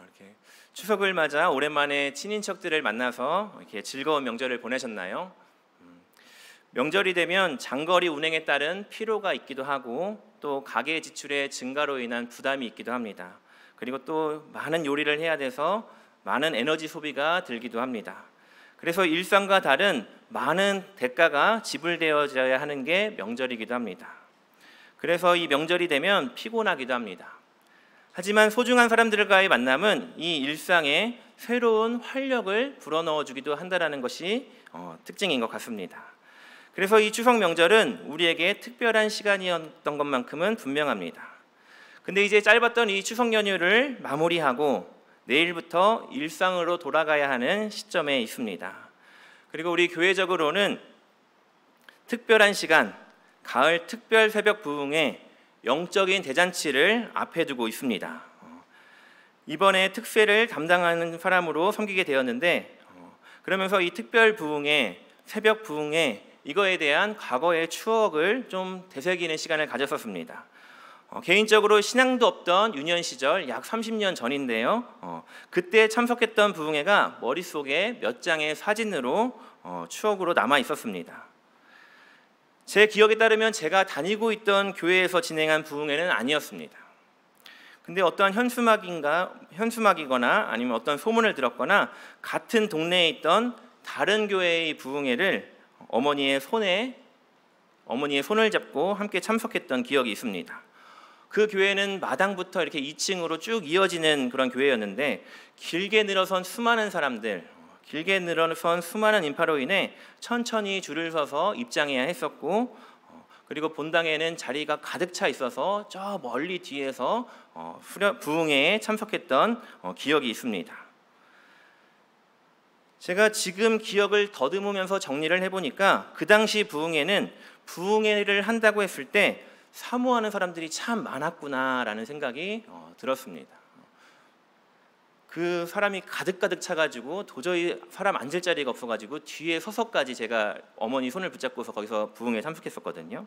이렇게 추석을 맞아 오랜만에 친인척들을 만나서 이렇게 즐거운 명절을 보내셨나요? 명절이 되면 장거리 운행에 따른 피로가 있기도 하고 또 가계 지출의 증가로 인한 부담이 있기도 합니다. 그리고 또 많은 요리를 해야 돼서 많은 에너지 소비가 들기도 합니다. 그래서 일상과 다른 많은 대가가 지불되어져야 하는 게 명절이기도 합니다. 그래서 이 명절이 되면 피곤하기도 합니다. 하지만 소중한 사람들과의 만남은 이 일상에 새로운 활력을 불어넣어 주기도 한다는 것이 특징인 것 같습니다. 그래서 이 추석 명절은 우리에게 특별한 시간이었던 것만큼은 분명합니다. 근데 이제 짧았던 이 추석 연휴를 마무리하고 내일부터 일상으로 돌아가야 하는 시점에 있습니다. 그리고 우리 교회적으로는 특별한 시간, 가을 특별 새벽 부흥회 영적인 대잔치를 앞에 두고 있습니다. 이번에 특세를 담당하는 사람으로 섬기게 되었는데 그러면서 이 특별 부흥회, 새벽 부흥회 이거에 대한 과거의 추억을 좀 되새기는 시간을 가졌었습니다. 개인적으로 신앙도 없던 유년 시절 약 30년 전인데요. 그때 참석했던 부흥회가 머릿속에 몇 장의 사진으로 추억으로 남아 있었습니다. 제 기억에 따르면 제가 다니고 있던 교회에서 진행한 부흥회는 아니었습니다. 근데 어떠한 현수막이거나 아니면 어떤 소문을 들었거나 같은 동네에 있던 다른 교회의 부흥회를 어머니의 손을 잡고 함께 참석했던 기억이 있습니다. 그 교회는 마당부터 이렇게 2층으로 쭉 이어지는 그런 교회였는데 길게 늘어선 수많은 인파로 인해 천천히 줄을 서서 입장해야 했었고 그리고 본당에는 자리가 가득 차 있어서 저 멀리 뒤에서 부흥회에 참석했던 기억이 있습니다. 제가 지금 기억을 더듬으면서 정리를 해보니까 그 당시 부흥회는 부흥회를 한다고 했을 때 사모하는 사람들이 참 많았구나라는 생각이 들었습니다. 그 사람이 가득 차가지고 도저히 사람 앉을 자리가 없어가지고 뒤에 서서까지 제가 어머니 손을 붙잡고서 거기서 부흥회에 참석했었거든요.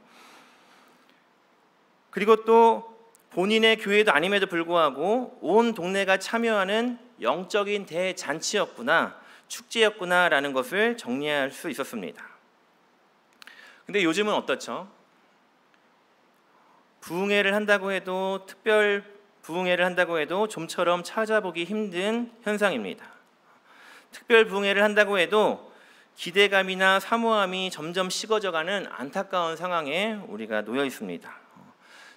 그리고 또 본인의 교회도 아님에도 불구하고 온 동네가 참여하는 영적인 대잔치였구나, 축제였구나라는 것을 정리할 수 있었습니다. 근데 요즘은 어떻죠? 부흥회를 한다고 해도 특별 부흥회를 한다고 해도 좀처럼 찾아보기 힘든 현상입니다. 특별 부흥회를 한다고 해도 기대감이나 사모함이 점점 식어져가는 안타까운 상황에 우리가 놓여 있습니다.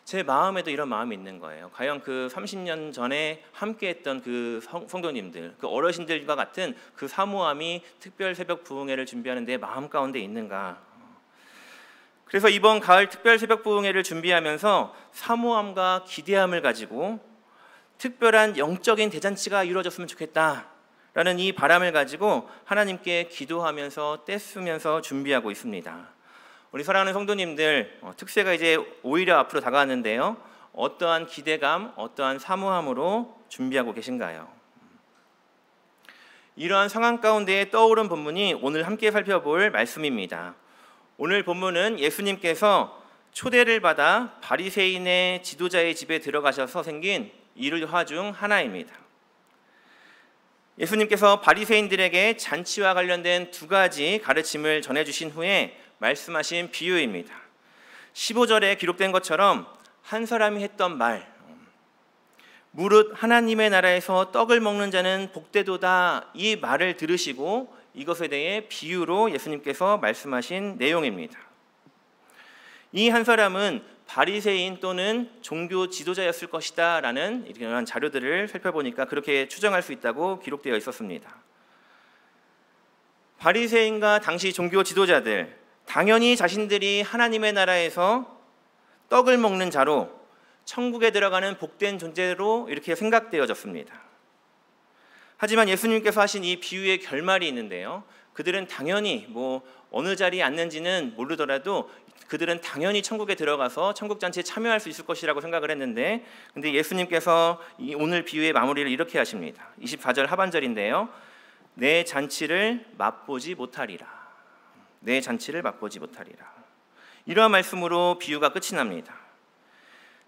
제 마음에도 이런 마음이 있는 거예요. 과연 그 30년 전에 함께했던 그 성도님들, 그 어르신들과 같은 그 사모함이 특별 새벽 부흥회를 준비하는 내 마음 가운데 있는가? 그래서 이번 가을 특별 새벽 부흥회를 준비하면서 사모함과 기대함을 가지고 특별한 영적인 대잔치가 이루어졌으면 좋겠다라는 이 바람을 가지고 하나님께 기도하면서 떼쓰면서 준비하고 있습니다. 우리 사랑하는 성도님들, 특세가 이제 오히려 앞으로 다가왔는데요. 어떠한 기대감, 어떠한 사모함으로 준비하고 계신가요? 이러한 상황 가운데 떠오른 본문이 오늘 함께 살펴볼 말씀입니다. 오늘 본문은 예수님께서 초대를 받아 바리새인의 지도자의 집에 들어가셔서 생긴 일화 중 하나입니다. 예수님께서 바리새인들에게 잔치와 관련된 두 가지 가르침을 전해주신 후에 말씀하신 비유입니다. 15절에 기록된 것처럼 한 사람이 했던 말, 무릇 하나님의 나라에서 떡을 먹는 자는 복되도다, 이 말을 들으시고 이것에 대해 비유로 예수님께서 말씀하신 내용입니다. 이 한 사람은 바리새인 또는 종교 지도자였을 것이다 라는 이런 자료들을 살펴보니까 그렇게 추정할 수 있다고 기록되어 있었습니다. 바리새인과 당시 종교 지도자들, 당연히 자신들이 하나님의 나라에서 떡을 먹는 자로 천국에 들어가는 복된 존재로 이렇게 생각되어졌습니다. 하지만 예수님께서 하신 이 비유의 결말이 있는데요. 그들은 당연히 어느 자리에 앉는지는 모르더라도 그들은 당연히 천국에 들어가서 천국 잔치에 참여할 수 있을 것이라고 생각을 했는데, 근데 예수님께서 이 오늘 비유의 마무리를 이렇게 하십니다. 24절 하반절인데요. 내 잔치를 맛보지 못하리라. 내 잔치를 맛보지 못하리라. 이러한 말씀으로 비유가 끝이 납니다.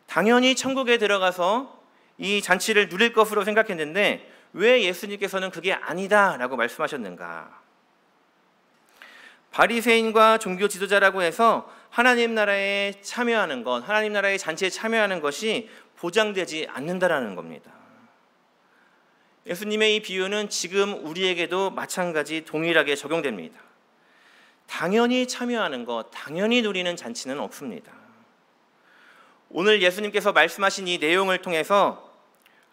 당연히 천국에 들어가서 이 잔치를 누릴 것으로 생각했는데 왜 예수님께서는 그게 아니다라고 말씀하셨는가? 바리새인과 종교 지도자라고 해서 하나님 나라에 참여하는 것, 하나님 나라의 잔치에 참여하는 것이 보장되지 않는다라는 겁니다. 예수님의 이 비유는 지금 우리에게도 마찬가지 동일하게 적용됩니다. 당연히 참여하는 것, 당연히 누리는 잔치는 없습니다. 오늘 예수님께서 말씀하신 이 내용을 통해서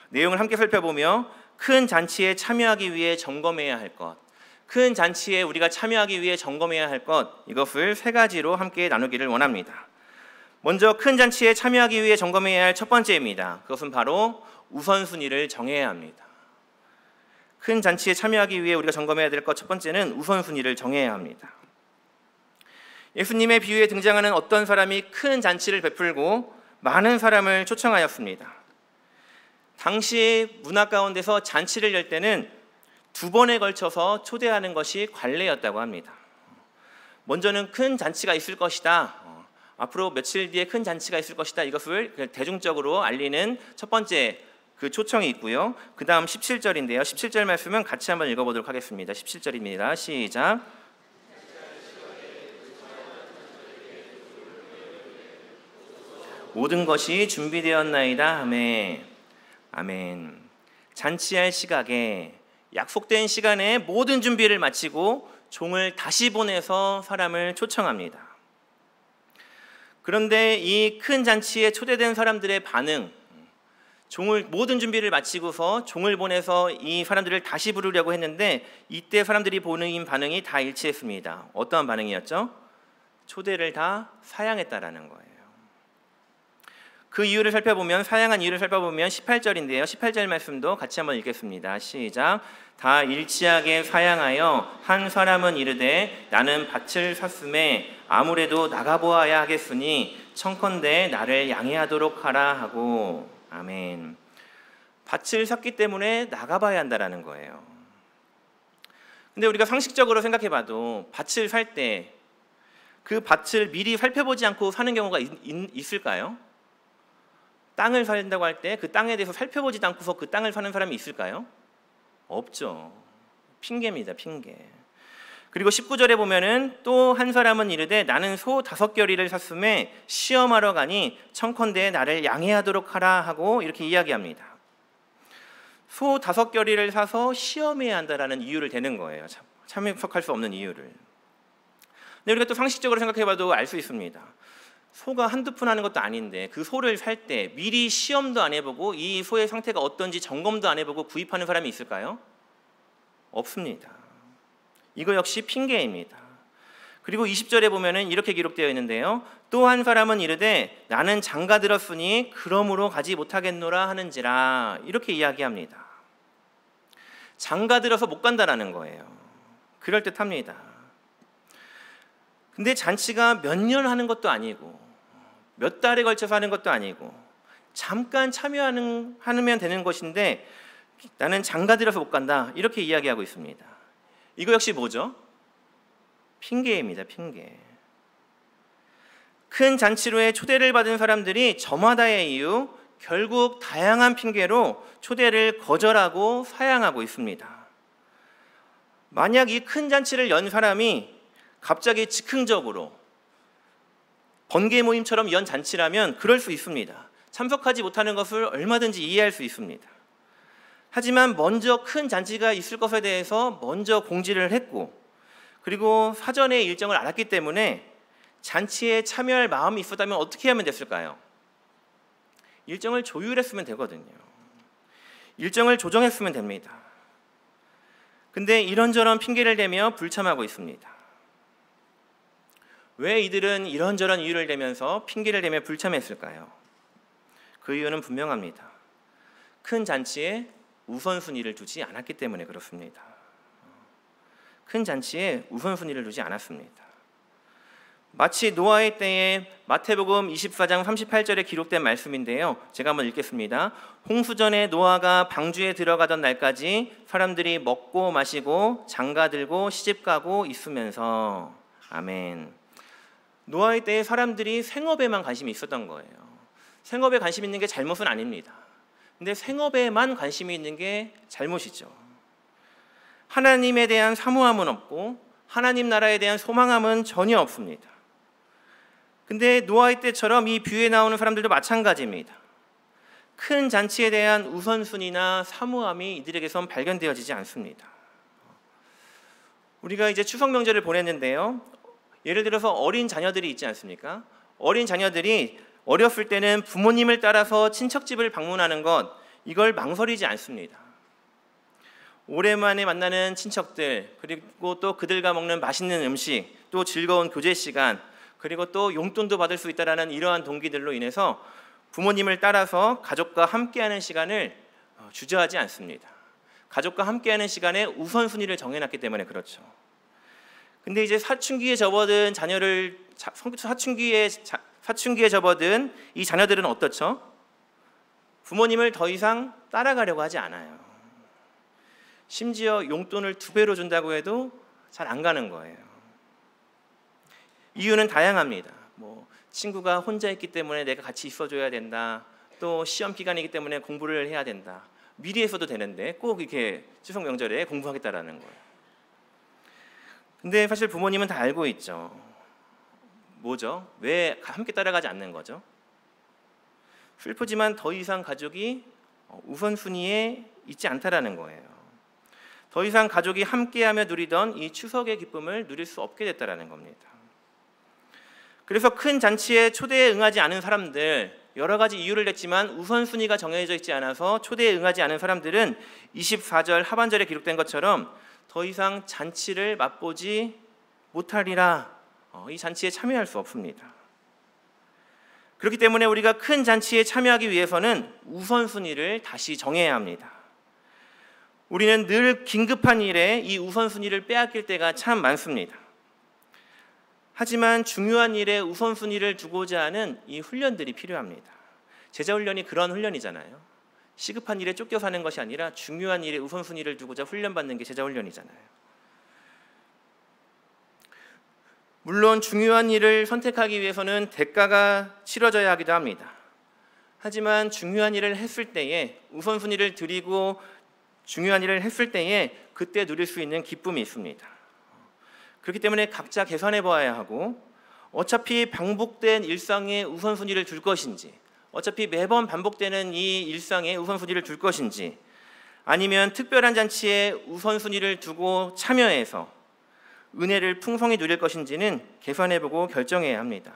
내용을 함께 살펴보며 큰 잔치에 참여하기 위해 점검해야 할 것, 큰 잔치에 우리가 참여하기 위해 점검해야 할 것, 이것을 세 가지로 함께 나누기를 원합니다. 먼저 큰 잔치에 참여하기 위해 점검해야 할 첫 번째입니다. 그것은 바로 우선순위를 정해야 합니다. 큰 잔치에 참여하기 위해 우리가 점검해야 될 것 첫 번째는 우선순위를 정해야 합니다. 예수님의 비유에 등장하는 어떤 사람이 큰 잔치를 베풀고 많은 사람을 초청하였습니다. 당시 문화 가운데서 잔치를 열 때는 두 번에 걸쳐서 초대하는 것이 관례였다고 합니다. 먼저는 큰 잔치가 있을 것이다. 앞으로 며칠 뒤에 큰 잔치가 있을 것이다. 이것을 대중적으로 알리는 첫 번째 그 초청이 있고요. 그 다음 17절인데요. 17절 말씀은 같이 한번 읽어보도록 하겠습니다. 17절입니다. 시작. 모든 것이 준비되었나이다 하매. 아멘. 잔치할 시각에 약속된 시간에 모든 준비를 마치고 종을 다시 보내서 사람을 초청합니다. 그런데 이 큰 잔치에 초대된 사람들의 반응, 모든 준비를 마치고서 종을 보내서 이 사람들을 다시 부르려고 했는데 이때 사람들이 보는 반응이 다 일치했습니다. 어떠한 반응이었죠? 초대를 다 사양했다라는 거예요. 그 이유를 살펴보면, 사양한 이유를 살펴보면 18절인데요. 18절 말씀도 같이 한번 읽겠습니다. 시작. 다 일치하게 사양하여 한 사람은 이르되 나는 밭을 샀음에 아무래도 나가보아야 하겠으니 청컨대 나를 양해하도록 하라 하고. 아멘. 밭을 샀기 때문에 나가봐야 한다라는 거예요. 근데 우리가 상식적으로 생각해봐도 밭을 살 때 그 밭을 미리 살펴보지 않고 사는 경우가 있을까요? 땅을 산다고 할 때 그 땅에 대해서 살펴보지도 않고서 그 땅을 사는 사람이 있을까요? 없죠. 핑계입니다. 핑계. 그리고 19절에 보면은 또 한 사람은 이르되 나는 소 5겨리를 샀음에 시험하러 가니 청컨대 나를 양해하도록 하라 하고 이렇게 이야기합니다. 소 5겨리를 사서 시험해야 한다라는 이유를 대는 거예요. 참석할 수 없는 이유를. 근데 우리가 또 상식적으로 생각해봐도 알 수 있습니다. 소가 한두 푼 하는 것도 아닌데 그 소를 살 때 미리 시험도 안 해보고 이 소의 상태가 어떤지 점검도 안 해보고 구입하는 사람이 있을까요? 없습니다. 이거 역시 핑계입니다. 그리고 20절에 보면은 이렇게 기록되어 있는데요. 또 한 사람은 이르되 나는 장가 들었으니 그러므로 가지 못하겠노라 하는지라 이렇게 이야기합니다. 장가 들어서 못 간다라는 거예요. 그럴듯합니다. 근데 잔치가 몇 년 하는 것도 아니고 몇 달에 걸쳐서 하는 것도 아니고 잠깐 하면 되는 것인데 나는 장가 들어서 못 간다 이렇게 이야기하고 있습니다. 이거 역시 뭐죠? 핑계입니다. 핑계. 큰 잔치로의 초대를 받은 사람들이 저마다의 이유, 결국 다양한 핑계로 초대를 거절하고 사양하고 있습니다. 만약 이 큰 잔치를 연 사람이 갑자기 즉흥적으로 번개 모임처럼 연 잔치라면 그럴 수 있습니다. 참석하지 못하는 것을 얼마든지 이해할 수 있습니다. 하지만 먼저 큰 잔치가 있을 것에 대해서 먼저 공지를 했고 그리고 사전에 일정을 알았기 때문에 잔치에 참여할 마음이 있었다면 어떻게 하면 됐을까요? 일정을 조율했으면 되거든요. 일정을 조정했으면 됩니다. 근데 이런저런 핑계를 대며 불참하고 있습니다. 왜 이들은 이런저런 이유를 대면서 핑계를 대며 불참했을까요? 그 이유는 분명합니다. 큰 잔치에 우선순위를 두지 않았기 때문에 그렇습니다. 큰 잔치에 우선순위를 두지 않았습니다. 마치 노아의 때에 마태복음 24장 38절에 기록된 말씀인데요. 제가 한번 읽겠습니다. 홍수전에 노아가 방주에 들어가던 날까지 사람들이 먹고 마시고 장가들고 시집가고 있으면서. 아멘. 노아의 때에 사람들이 생업에만 관심이 있었던 거예요. 생업에 관심 있는 게 잘못은 아닙니다. 근데 생업에만 관심이 있는 게 잘못이죠. 하나님에 대한 사모함은 없고 하나님 나라에 대한 소망함은 전혀 없습니다. 근데 노아의 때처럼 이 뷰에 나오는 사람들도 마찬가지입니다. 큰 잔치에 대한 우선순위나 사모함이 이들에게선 발견되어지지 않습니다. 우리가 이제 추석 명절을 보냈는데요. 예를 들어서 어린 자녀들이 있지 않습니까? 어린 자녀들이 어렸을 때는 부모님을 따라서 친척집을 방문하는 것, 이걸 망설이지 않습니다. 오랜만에 만나는 친척들, 그리고 또 그들과 먹는 맛있는 음식, 또 즐거운 교제 시간, 그리고 또 용돈도 받을 수 있다는 이러한 동기들로 인해서 부모님을 따라서 가족과 함께하는 시간을 주저하지 않습니다. 가족과 함께하는 시간에 우선순위를 정해놨기 때문에 그렇죠. 근데 이제 사춘기에 접어든 사춘기에 접어든 이 자녀들은 어떻죠? 부모님을 더 이상 따라가려고 하지 않아요. 심지어 용돈을 2배로 준다고 해도 잘 안 가는 거예요. 이유는 다양합니다. 친구가 혼자 있기 때문에 내가 같이 있어줘야 된다. 또 시험 기간이기 때문에 공부를 해야 된다. 미리 했어도 되는데 꼭 이렇게 추석 명절에 공부하겠다라는 거예요. 근데 사실 부모님은 다 알고 있죠. 뭐죠? 왜 함께 따라가지 않는 거죠? 슬프지만 더 이상 가족이 우선순위에 있지 않다라는 거예요. 더 이상 가족이 함께하며 누리던 이 추석의 기쁨을 누릴 수 없게 됐다라는 겁니다. 그래서 큰 잔치에 초대에 응하지 않은 사람들, 여러 가지 이유를 냈지만 우선순위가 정해져 있지 않아서 초대에 응하지 않은 사람들은 24절 하반절에 기록된 것처럼 더 이상 잔치를 맛보지 못하리라. 이 잔치에 참여할 수 없습니다. 그렇기 때문에 우리가 큰 잔치에 참여하기 위해서는 우선순위를 다시 정해야 합니다. 우리는 늘 긴급한 일에 이 우선순위를 빼앗길 때가 참 많습니다. 하지만 중요한 일에 우선순위를 두고자 하는 이 훈련들이 필요합니다. 제자훈련이 그런 훈련이잖아요. 시급한 일에 쫓겨 사는 것이 아니라 중요한 일에 우선순위를 두고자 훈련받는 게 제자훈련이잖아요. 물론 중요한 일을 선택하기 위해서는 대가가 치러져야 하기도 합니다. 하지만 중요한 일을 했을 때에 우선순위를 드리고 중요한 일을 했을 때에 그때 누릴 수 있는 기쁨이 있습니다. 그렇기 때문에 각자 계산해 보아야 하고 어차피 반복된 일상에 우선순위를 줄 것인지 어차피 매번 반복되는 이 일상에 우선순위를 줄 것인지 아니면 특별한 잔치에 우선순위를 두고 참여해서 은혜를 풍성히 누릴 것인지는 계산해보고 결정해야 합니다.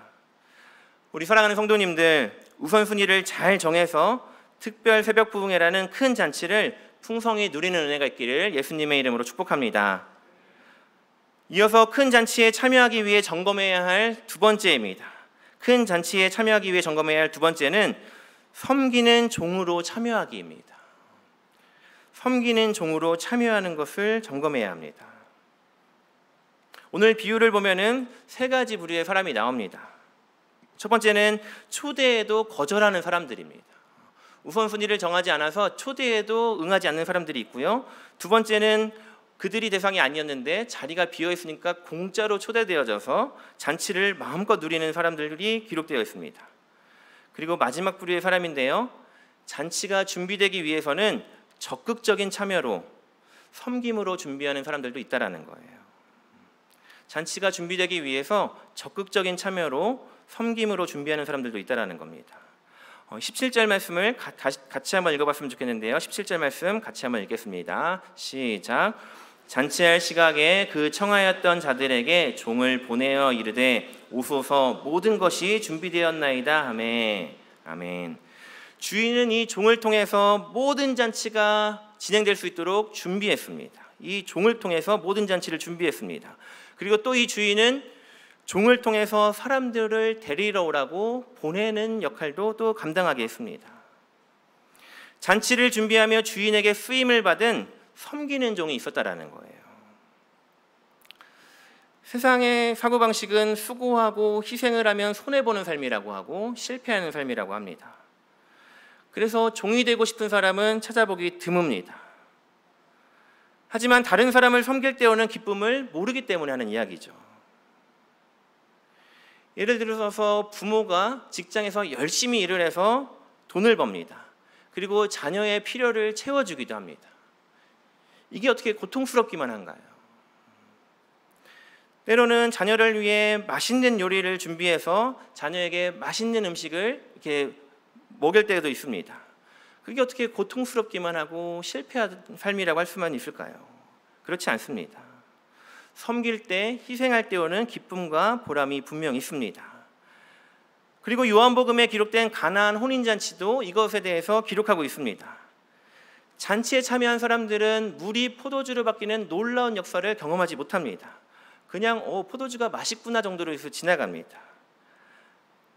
우리 사랑하는 성도님들, 우선순위를 잘 정해서 특별 새벽 부흥회라는 큰 잔치를 풍성히 누리는 은혜가 있기를 예수님의 이름으로 축복합니다. 이어서 큰 잔치에 참여하기 위해 점검해야 할 2번째입니다. 큰 잔치에 참여하기 위해 점검해야 할 2번째는 섬기는 종으로 참여하기입니다. 섬기는 종으로 참여하는 것을 점검해야 합니다. 오늘 비유를 보면은 3가지 부류의 사람이 나옵니다. 첫 번째는 초대에도 거절하는 사람들입니다. 우선순위를 정하지 않아서 초대에도 응하지 않는 사람들이 있고요. 2번째는 그들이 대상이 아니었는데 자리가 비어있으니까 공짜로 초대되어져서 잔치를 마음껏 누리는 사람들이 기록되어 있습니다. 그리고 마지막 부류의 사람인데요. 잔치가 준비되기 위해서는 적극적인 참여로 섬김으로 준비하는 사람들도 있다라는 거예요. 잔치가 준비되기 위해서 적극적인 참여로 섬김으로 준비하는 사람들도 있다라는 겁니다. 17절 말씀을 같이 한번 읽어봤으면 좋겠는데요. 17절 말씀 같이 한번 읽겠습니다. 시작. 잔치할 시각에 그 청하였던 자들에게 종을 보내어 이르되 오소서 모든 것이 준비되었나이다 하매. 아멘. 주인은 이 종을 통해서 모든 잔치가 진행될 수 있도록 준비했습니다. 이 종을 통해서 모든 잔치를 준비했습니다. 그리고 또 이 주인은 종을 통해서 사람들을 데리러 오라고 보내는 역할도 또 감당하게 했습니다. 잔치를 준비하며 주인에게 쓰임을 받은 섬기는 종이 있었다라는 거예요. 세상의 사고방식은 수고하고 희생을 하면 손해보는 삶이라고 하고 실패하는 삶이라고 합니다. 그래서 종이 되고 싶은 사람은 찾아보기 드뭅니다. 하지만 다른 사람을 섬길 때 오는 기쁨을 모르기 때문에 하는 이야기죠. 예를 들어서 부모가 직장에서 열심히 일을 해서 돈을 법니다. 그리고 자녀의 필요를 채워주기도 합니다. 이게 어떻게 고통스럽기만 한가요? 때로는 자녀를 위해 맛있는 요리를 준비해서 자녀에게 맛있는 음식을 이렇게 먹일 때도 있습니다. 그게 어떻게 고통스럽기만 하고 실패한 삶이라고 할 수만 있을까요? 그렇지 않습니다. 섬길 때, 희생할 때 오는 기쁨과 보람이 분명히 있습니다. 그리고 요한복음에 기록된 가나안 혼인잔치도 이것에 대해서 기록하고 있습니다. 잔치에 참여한 사람들은 물이 포도주로 바뀌는 놀라운 역사를 경험하지 못합니다. 그냥 포도주가 맛있구나 정도로 해서 지나갑니다.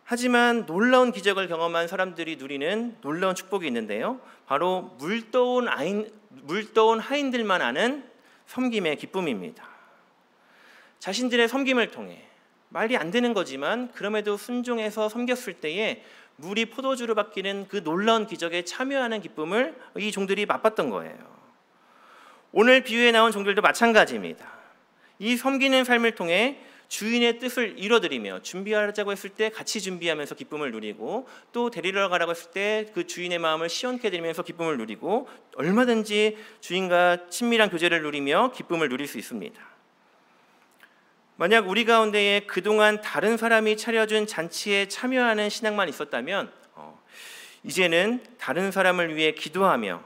하지만 놀라운 기적을 경험한 사람들이 누리는 놀라운 축복이 있는데요. 바로 물떠온 하인들만 아는 섬김의 기쁨입니다. 자신들의 섬김을 통해 말이 안 되는 거지만 그럼에도 순종해서 섬겼을 때에 물이 포도주로 바뀌는 그 놀라운 기적에 참여하는 기쁨을 이 종들이 맛봤던 거예요. 오늘 비유에 나온 종들도 마찬가지입니다. 이 섬기는 삶을 통해 주인의 뜻을 이뤄드리며 준비하자고 했을 때 같이 준비하면서 기쁨을 누리고 또 데리러 가라고 했을 때 그 주인의 마음을 시원케 해드리면서 기쁨을 누리고 얼마든지 주인과 친밀한 교제를 누리며 기쁨을 누릴 수 있습니다. 만약 우리 가운데에 그동안 다른 사람이 차려준 잔치에 참여하는 신앙만 있었다면 이제는 다른 사람을 위해 기도하며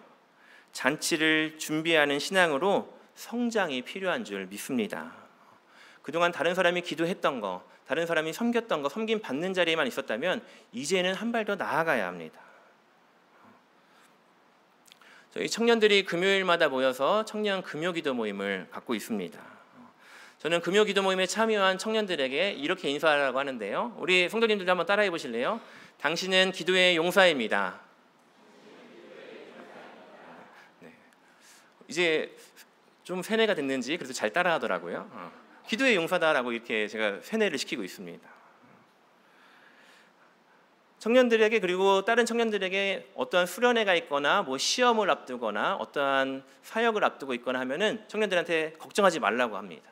잔치를 준비하는 신앙으로 성장이 필요한 줄 믿습니다. 그동안 다른 사람이 기도했던 거, 다른 사람이 섬겼던 거, 섬김 받는 자리에만 있었다면 이제는 한 발 더 나아가야 합니다. 저희 청년들이 금요일마다 모여서 청년 금요기도 모임을 갖고 있습니다. 저는 금요기도 모임에 참여한 청년들에게 이렇게 인사하라고 하는데요. 우리 성도님들도 한번 따라해 보실래요? 당신은 기도의 용사입니다. 네. 이제 좀 세뇌가 됐는지 그래도 잘 따라하더라고요. 기도의 용사다라고 이렇게 제가 세뇌를 시키고 있습니다. 청년들에게 그리고 다른 청년들에게 어떠한 수련회가 있거나 뭐 시험을 앞두거나 어떠한 사역을 앞두고 있거나 하면은 청년들한테 걱정하지 말라고 합니다.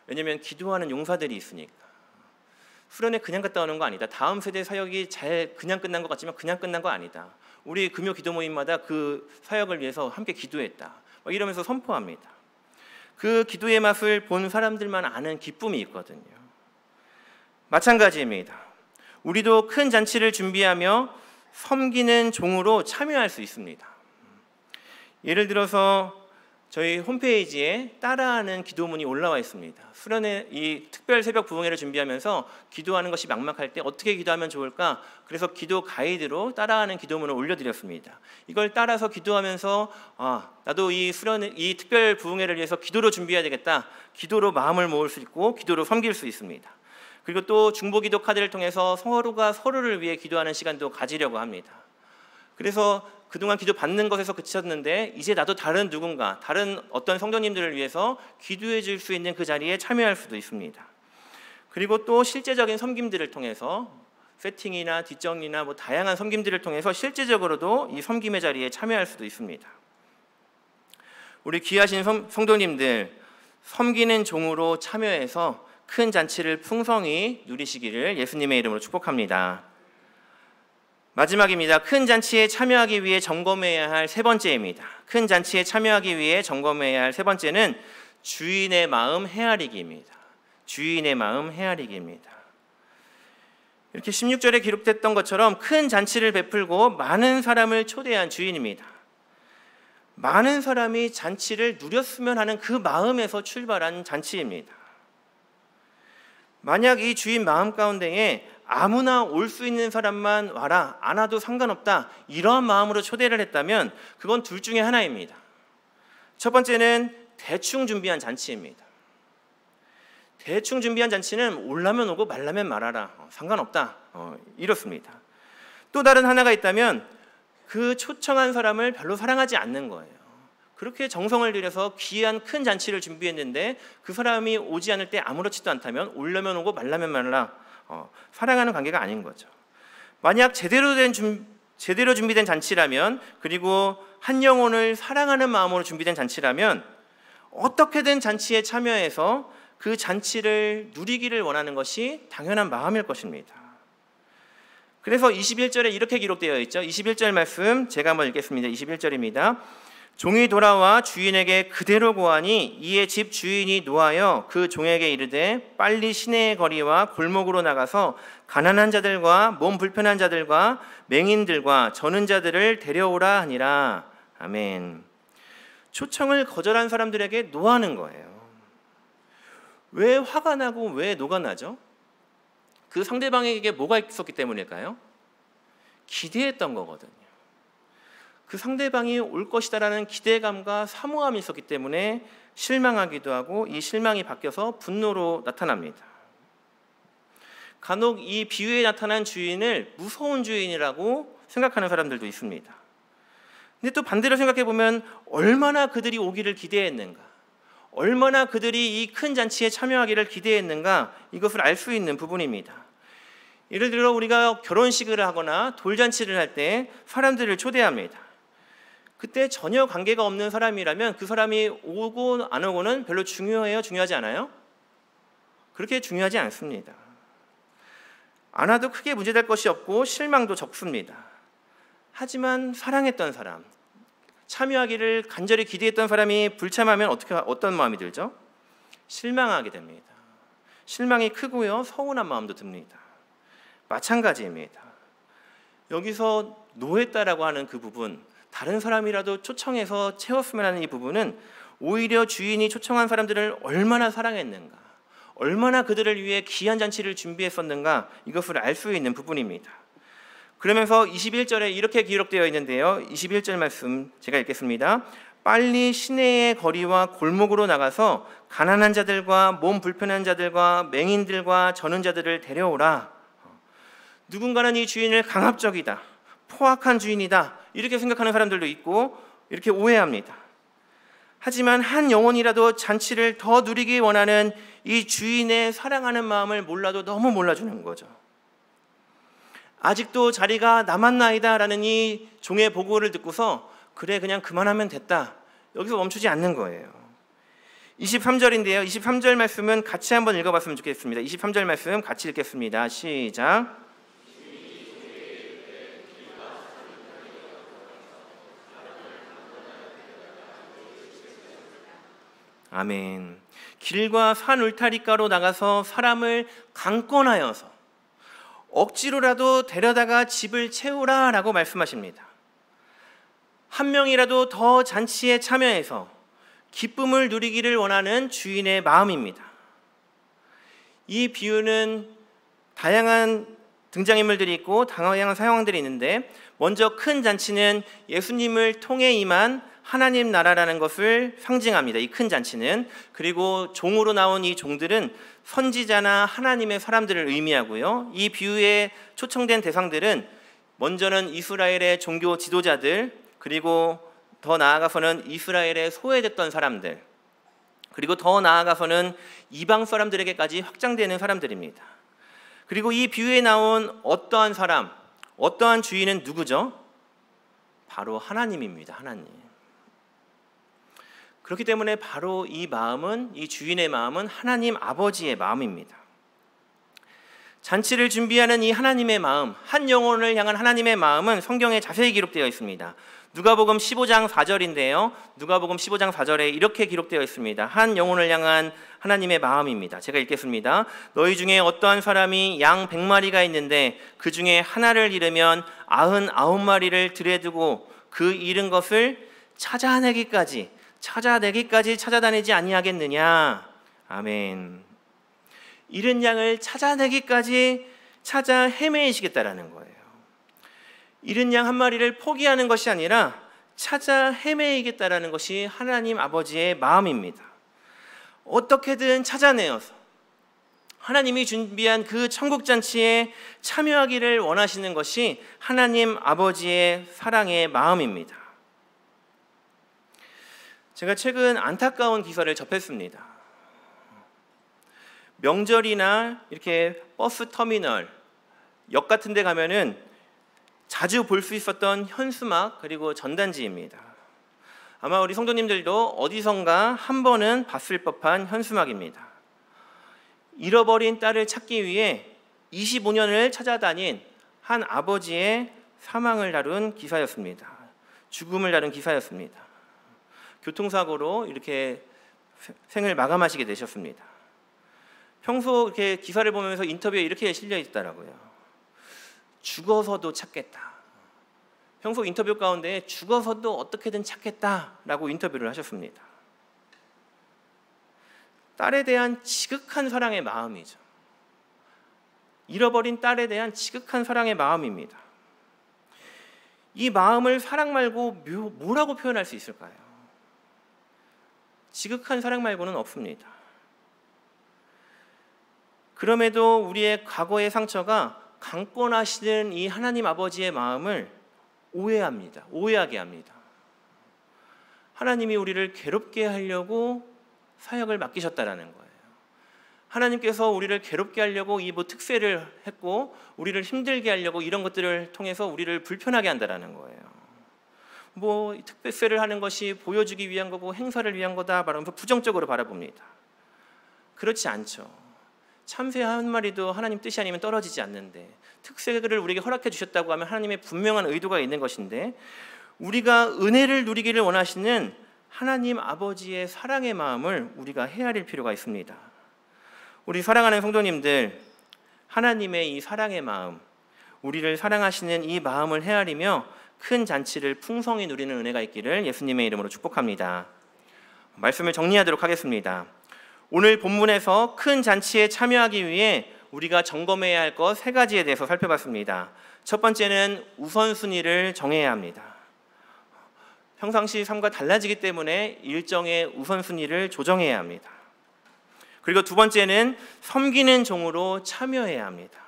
왜냐하면 기도하는 용사들이 있으니까. 수련회 그냥 갔다 오는 거 아니다. 다음 세대 사역이 잘 그냥 끝난 것 같지만 그냥 끝난 거 아니다. 우리 금요 기도 모임마다 그 사역을 위해서 함께 기도했다. 이러면서 선포합니다. 그 기도의 맛을 본 사람들만 아는 기쁨이 있거든요. 마찬가지입니다. 우리도 큰 잔치를 준비하며 섬기는 종으로 참여할 수 있습니다. 예를 들어서 저희 홈페이지에 따라하는 기도문이 올라와 있습니다. 수련회 이 특별 새벽 부흥회를 준비하면서 기도하는 것이 막막할 때 어떻게 기도하면 좋을까? 그래서 기도 가이드로 따라하는 기도문을 올려드렸습니다. 이걸 따라서 기도하면서 나도 이 특별 부흥회를 위해서 기도로 준비해야 되겠다. 기도로 마음을 모을 수 있고 기도로 섬길 수 있습니다. 그리고 또 중보기도 카드를 통해서 서로가 서로를 위해 기도하는 시간도 가지려고 합니다. 그래서 그동안 기도 받는 것에서 그쳤는데 이제 나도 다른 누군가, 다른 어떤 성도님들을 위해서 기도해 줄 수 있는 그 자리에 참여할 수도 있습니다. 그리고 또 실제적인 섬김들을 통해서 세팅이나 뒷정리나 뭐 다양한 섬김들을 통해서 실제적으로도 이 섬김의 자리에 참여할 수도 있습니다. 우리 귀하신 성도님들, 섬기는 종으로 참여해서 큰 잔치를 풍성히 누리시기를 예수님의 이름으로 축복합니다. 마지막입니다. 큰 잔치에 참여하기 위해 점검해야 할 세 번째입니다. 큰 잔치에 참여하기 위해 점검해야 할 세 번째는 주인의 마음 헤아리기입니다. 주인의 마음 헤아리기입니다. 이렇게 16절에 기록됐던 것처럼 큰 잔치를 베풀고 많은 사람을 초대한 주인입니다. 많은 사람이 잔치를 누렸으면 하는 그 마음에서 출발한 잔치입니다. 만약 이 주인 마음 가운데에 아무나 올 수 있는 사람만 와라, 안 와도 상관없다, 이런 마음으로 초대를 했다면 그건 둘 중에 하나입니다. 첫 번째는 대충 준비한 잔치입니다. 대충 준비한 잔치는 올라면 오고 말라면 말아라, 상관없다, 이렇습니다. 또 다른 하나가 있다면 그 초청한 사람을 별로 사랑하지 않는 거예요. 그렇게 정성을 들여서 귀한 큰 잔치를 준비했는데 그 사람이 오지 않을 때 아무렇지도 않다면 올려면 오고 말라면 말라, 사랑하는 관계가 아닌 거죠. 만약 제대로 준비된 잔치라면, 그리고 한 영혼을 사랑하는 마음으로 준비된 잔치라면 어떻게든 잔치에 참여해서 그 잔치를 누리기를 원하는 것이 당연한 마음일 것입니다. 그래서 21절에 이렇게 기록되어 있죠. 21절 말씀 제가 한번 읽겠습니다. 21절입니다. 종이 돌아와 주인에게 그대로 고하니 이에 집 주인이 노하여 그 종에게 이르되 빨리 시내의 거리와 골목으로 나가서 가난한 자들과 몸 불편한 자들과 맹인들과 저는 자들을 데려오라 하니라. 아멘. 초청을 거절한 사람들에게 노하는 거예요. 왜 화가 나고 왜 노가 나죠? 그 상대방에게 뭐가 있었기 때문일까요? 기대했던 거거든요. 그 상대방이 올 것이다라는 기대감과 사모함이 있었기 때문에 실망하기도 하고 이 실망이 바뀌어서 분노로 나타납니다. 간혹 이 비유에 나타난 주인을 무서운 주인이라고 생각하는 사람들도 있습니다. 근데 또 반대로 생각해 보면 얼마나 그들이 오기를 기대했는가, 얼마나 그들이 이 큰 잔치에 참여하기를 기대했는가, 이것을 알 수 있는 부분입니다. 예를 들어 우리가 결혼식을 하거나 돌잔치를 할 때 사람들을 초대합니다. 그때 전혀 관계가 없는 사람이라면 그 사람이 오고 안 오고는 별로 중요해요? 중요하지 않아요? 그렇게 중요하지 않습니다. 안 와도 크게 문제될 것이 없고 실망도 적습니다. 하지만 사랑했던 사람, 참여하기를 간절히 기대했던 사람이 불참하면 어떤 마음이 들죠? 실망하게 됩니다. 실망이 크고요, 서운한 마음도 듭니다. 마찬가지입니다. 여기서 노했다라고 하는 그 부분, 다른 사람이라도 초청해서 채웠으면 하는 이 부분은 오히려 주인이 초청한 사람들을 얼마나 사랑했는가, 얼마나 그들을 위해 귀한 잔치를 준비했었는가, 이것을 알 수 있는 부분입니다. 그러면서 21절에 이렇게 기록되어 있는데요. 21절 말씀 제가 읽겠습니다. 빨리 시내의 거리와 골목으로 나가서 가난한 자들과 몸 불편한 자들과 맹인들과 저는 자들을 데려오라. 누군가는 이 주인을 강압적이다, 포악한 주인이다, 이렇게 생각하는 사람들도 있고 이렇게 오해합니다. 하지만 한 영혼이라도 잔치를 더 누리기 원하는 이 주인의 사랑하는 마음을 몰라도 너무 몰라주는 거죠. 아직도 자리가 남았나이다라는 이 종의 보고를 듣고서 그래 그냥 그만하면 됐다, 여기서 멈추지 않는 거예요. 23절인데요. 23절 말씀은 같이 한번 읽어봤으면 좋겠습니다. 23절 말씀 같이 읽겠습니다. 시작. 아멘. 길과 산 울타리가로 나가서 사람을 강권하여서 억지로라도 데려다가 집을 채우라라고 말씀하십니다. 한 명이라도 더 잔치에 참여해서 기쁨을 누리기를 원하는 주인의 마음입니다. 이 비유는 다양한 등장인물들이 있고 다양한 상황들이 있는데, 먼저 큰 잔치는 예수님을 통해 임한 하나님 나라라는 것을 상징합니다. 이 큰 잔치는. 그리고 종으로 나온 이 종들은 선지자나 하나님의 사람들을 의미하고요. 이 비유에 초청된 대상들은 먼저는 이스라엘의 종교 지도자들, 그리고 더 나아가서는 이스라엘에 소외됐던 사람들, 그리고 더 나아가서는 이방 사람들에게까지 확장되는 사람들입니다. 그리고 이 비유에 나온 어떠한 사람, 어떠한 주인은 누구죠? 바로 하나님입니다. 하나님. 그렇기 때문에 바로 이 마음은, 이 주인의 마음은 하나님 아버지의 마음입니다. 잔치를 준비하는 이 하나님의 마음, 한 영혼을 향한 하나님의 마음은 성경에 자세히 기록되어 있습니다. 누가복음 15장 4절인데요. 누가복음 15장 4절에 이렇게 기록되어 있습니다. 한 영혼을 향한 하나님의 마음입니다. 제가 읽겠습니다. 너희 중에 어떠한 사람이 양 100마리가 있는데 그 중에 하나를 잃으면 99마리를 들에 두고 그 잃은 것을 찾아내기까지 찾아다니지 아니하겠느냐. 아멘. 잃은 양을 찾아내기까지 찾아 헤매이시겠다라는 거예요. 잃은 양 한 마리를 포기하는 것이 아니라 찾아 헤매이겠다라는 것이 하나님 아버지의 마음입니다. 어떻게든 찾아내어서 하나님이 준비한 그 천국잔치에 참여하기를 원하시는 것이 하나님 아버지의 사랑의 마음입니다. 제가 최근 안타까운 기사를 접했습니다. 명절이나 이렇게 버스 터미널, 역 같은 데 가면은 자주 볼 수 있었던 현수막 그리고 전단지입니다. 아마 우리 성도님들도 어디선가 한 번은 봤을 법한 현수막입니다. 잃어버린 딸을 찾기 위해 25년을 찾아다닌 한 아버지의 사망을 다룬 기사였습니다. 죽음을 다룬 기사였습니다. 교통사고로 이렇게 생을 마감하시게 되셨습니다. 평소 이렇게 기사를 보면서 인터뷰에 이렇게 실려 있더라고요. 죽어서도 찾겠다. 평소 인터뷰 가운데 죽어서도 어떻게든 찾겠다라고 인터뷰를 하셨습니다. 딸에 대한 지극한 사랑의 마음이죠. 잃어버린 딸에 대한 지극한 사랑의 마음입니다. 이 마음을 사랑 말고 뭐라고 표현할 수 있을까요? 지극한 사랑 말고는 없습니다. 그럼에도 우리의 과거의 상처가 강권하시는 이 하나님 아버지의 마음을 오해하게 합니다. 하나님이 우리를 괴롭게 하려고 사역을 맡기셨다라는 거예요. 하나님께서 우리를 괴롭게 하려고 이 특세를 했고 우리를 힘들게 하려고 이런 것들을 통해서 우리를 불편하게 한다라는 거예요. 특세를 하는 것이 보여주기 위한 거고 행사를 위한 거다 말하면서 부정적으로 바라봅니다. 그렇지 않죠. 참새 한 마리도 하나님 뜻이 아니면 떨어지지 않는데 특세를 우리에게 허락해 주셨다고 하면 하나님의 분명한 의도가 있는 것인데 우리가 은혜를 누리기를 원하시는 하나님 아버지의 사랑의 마음을 우리가 헤아릴 필요가 있습니다. 우리 사랑하는 성도님들, 하나님의 이 사랑의 마음, 우리를 사랑하시는 이 마음을 헤아리며 큰 잔치를 풍성히 누리는 은혜가 있기를 예수님의 이름으로 축복합니다. 말씀을 정리하도록 하겠습니다. 오늘 본문에서 큰 잔치에 참여하기 위해 우리가 점검해야 할 것 3가지에 대해서 살펴봤습니다. 첫 번째는 우선순위를 정해야 합니다. 평상시 삶과 달라지기 때문에 일정의 우선순위를 조정해야 합니다. 그리고 두 번째는 섬기는 종으로 참여해야 합니다.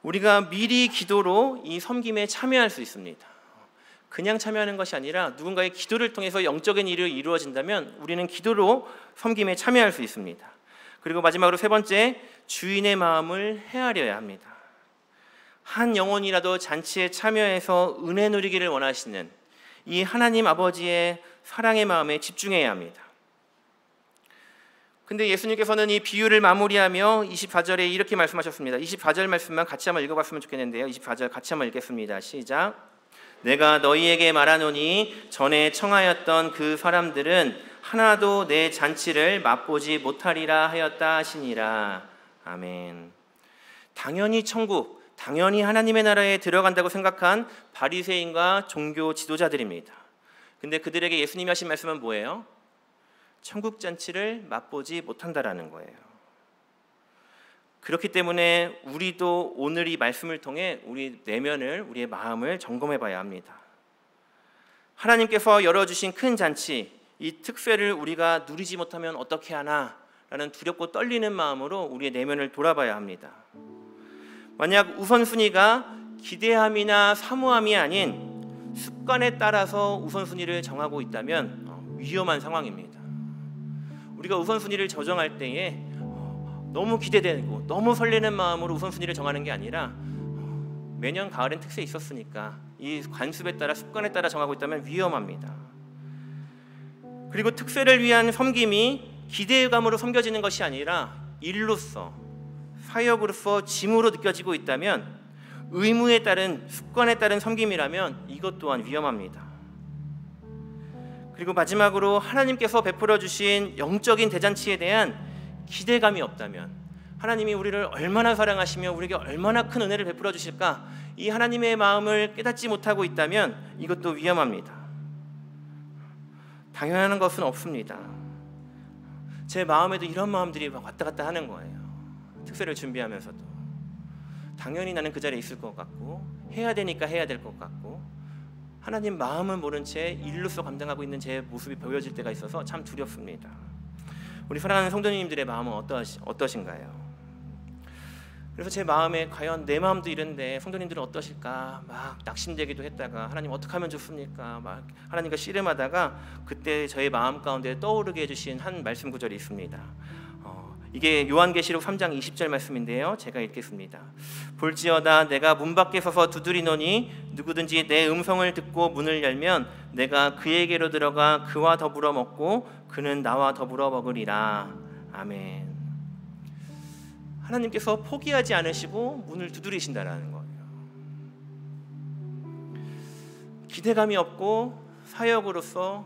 우리가 미리 기도로 이 섬김에 참여할 수 있습니다. 그냥 참여하는 것이 아니라 누군가의 기도를 통해서 영적인 일이 이루어진다면 우리는 기도로 섬김에 참여할 수 있습니다. 그리고 마지막으로 3번째, 주인의 마음을 헤아려야 합니다. 한 영혼이라도 잔치에 참여해서 은혜 누리기를 원하시는 이 하나님 아버지의 사랑의 마음에 집중해야 합니다. 근데 예수님께서는 이 비유를 마무리하며 24절에 이렇게 말씀하셨습니다. 24절 말씀만 같이 한번 읽어봤으면 좋겠는데요. 24절 같이 한번 읽겠습니다. 시작. 내가 너희에게 말하노니 전에 청하였던 그 사람들은 하나도 내 잔치를 맛보지 못하리라 하였다 하시니라. 아멘. 당연히 천국, 당연히 하나님의 나라에 들어간다고 생각한 바리새인과 종교 지도자들입니다. 근데 그들에게 예수님이 하신 말씀은 뭐예요? 천국 잔치를 맛보지 못한다라는 거예요. 그렇기 때문에 우리도 오늘 이 말씀을 통해 우리 내면을, 우리의 마음을 점검해 봐야 합니다. 하나님께서 열어주신 큰 잔치, 이 특세를 우리가 누리지 못하면 어떻게 하나 라는 두렵고 떨리는 마음으로 우리의 내면을 돌아봐야 합니다. 만약 우선순위가 기대함이나 사모함이 아닌 습관에 따라서 우선순위를 정하고 있다면 위험한 상황입니다. 우리가 우선순위를 조정할 때에 너무 기대되고 너무 설레는 마음으로 우선순위를 정하는 게 아니라 매년 가을엔 특세 있었으니까 이 관습에 따라 습관에 따라 정하고 있다면 위험합니다. 그리고 특세를 위한 섬김이 기대감으로 섬겨지는 것이 아니라 일로서, 사역으로서 짐으로 느껴지고 있다면, 의무에 따른, 습관에 따른 섬김이라면 이것 또한 위험합니다. 그리고 마지막으로 하나님께서 베풀어 주신 영적인 대잔치에 대한 기대감이 없다면, 하나님이 우리를 얼마나 사랑하시며 우리에게 얼마나 큰 은혜를 베풀어 주실까, 이 하나님의 마음을 깨닫지 못하고 있다면 이것도 위험합니다. 당연한 것은 없습니다. 제 마음에도 이런 마음들이 왔다 갔다 하는 거예요. 특세를 준비하면서도 당연히 나는 그 자리에 있을 것 같고, 해야 되니까 해야 될 것 같고, 하나님 마음은 모른 채 일로서 감당하고 있는 제 모습이 보여질 때가 있어서 참 두렵습니다. 우리 사랑하는 성도님들의 마음은 어떠신가요? 그래서 제 마음에 과연 내 마음도 이런데 성도님들은 어떠실까 막 낙심되기도 했다가, 하나님 어떻게 하면 좋습니까? 막 하나님과 씨름하다가 그때 저의 마음 가운데 떠오르게 해주신 한 말씀 구절이 있습니다. 이게 요한계시록 3장 20절 말씀인데요, 제가 읽겠습니다. 볼지어다 내가 문 밖에 서서 두드리노니 누구든지 내 음성을 듣고 문을 열면 내가 그에게로 들어가 그와 더불어 먹고 그는 나와 더불어 먹으리라. 아멘. 하나님께서 포기하지 않으시고 문을 두드리신다라는 거예요. 기대감이 없고 사역으로서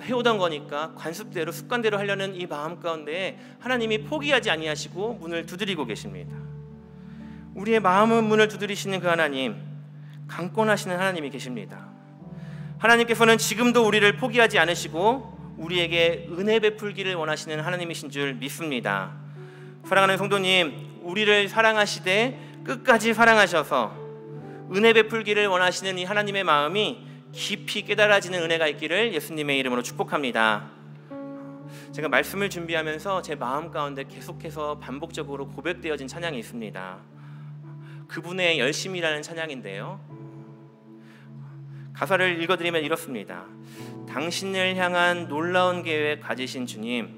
해오던 거니까 관습대로 습관대로 하려는 이 마음 가운데 하나님이 포기하지 아니하시고 문을 두드리고 계십니다. 우리의 마음은 문을 두드리시는 그 하나님, 강권하시는 하나님이 계십니다. 하나님께서는 지금도 우리를 포기하지 않으시고 우리에게 은혜 베풀기를 원하시는 하나님이신 줄 믿습니다. 사랑하는 성도님, 우리를 사랑하시되 끝까지 사랑하셔서 은혜 베풀기를 원하시는 이 하나님의 마음이 깊이 깨달아지는 은혜가 있기를 예수님의 이름으로 축복합니다. 제가 말씀을 준비하면서 제 마음 가운데 계속해서 반복적으로 고백되어진 찬양이 있습니다. 그분의 열심이라는 찬양인데요, 가사를 읽어드리면 이렇습니다. 당신을 향한 놀라운 계획 가지신 주님,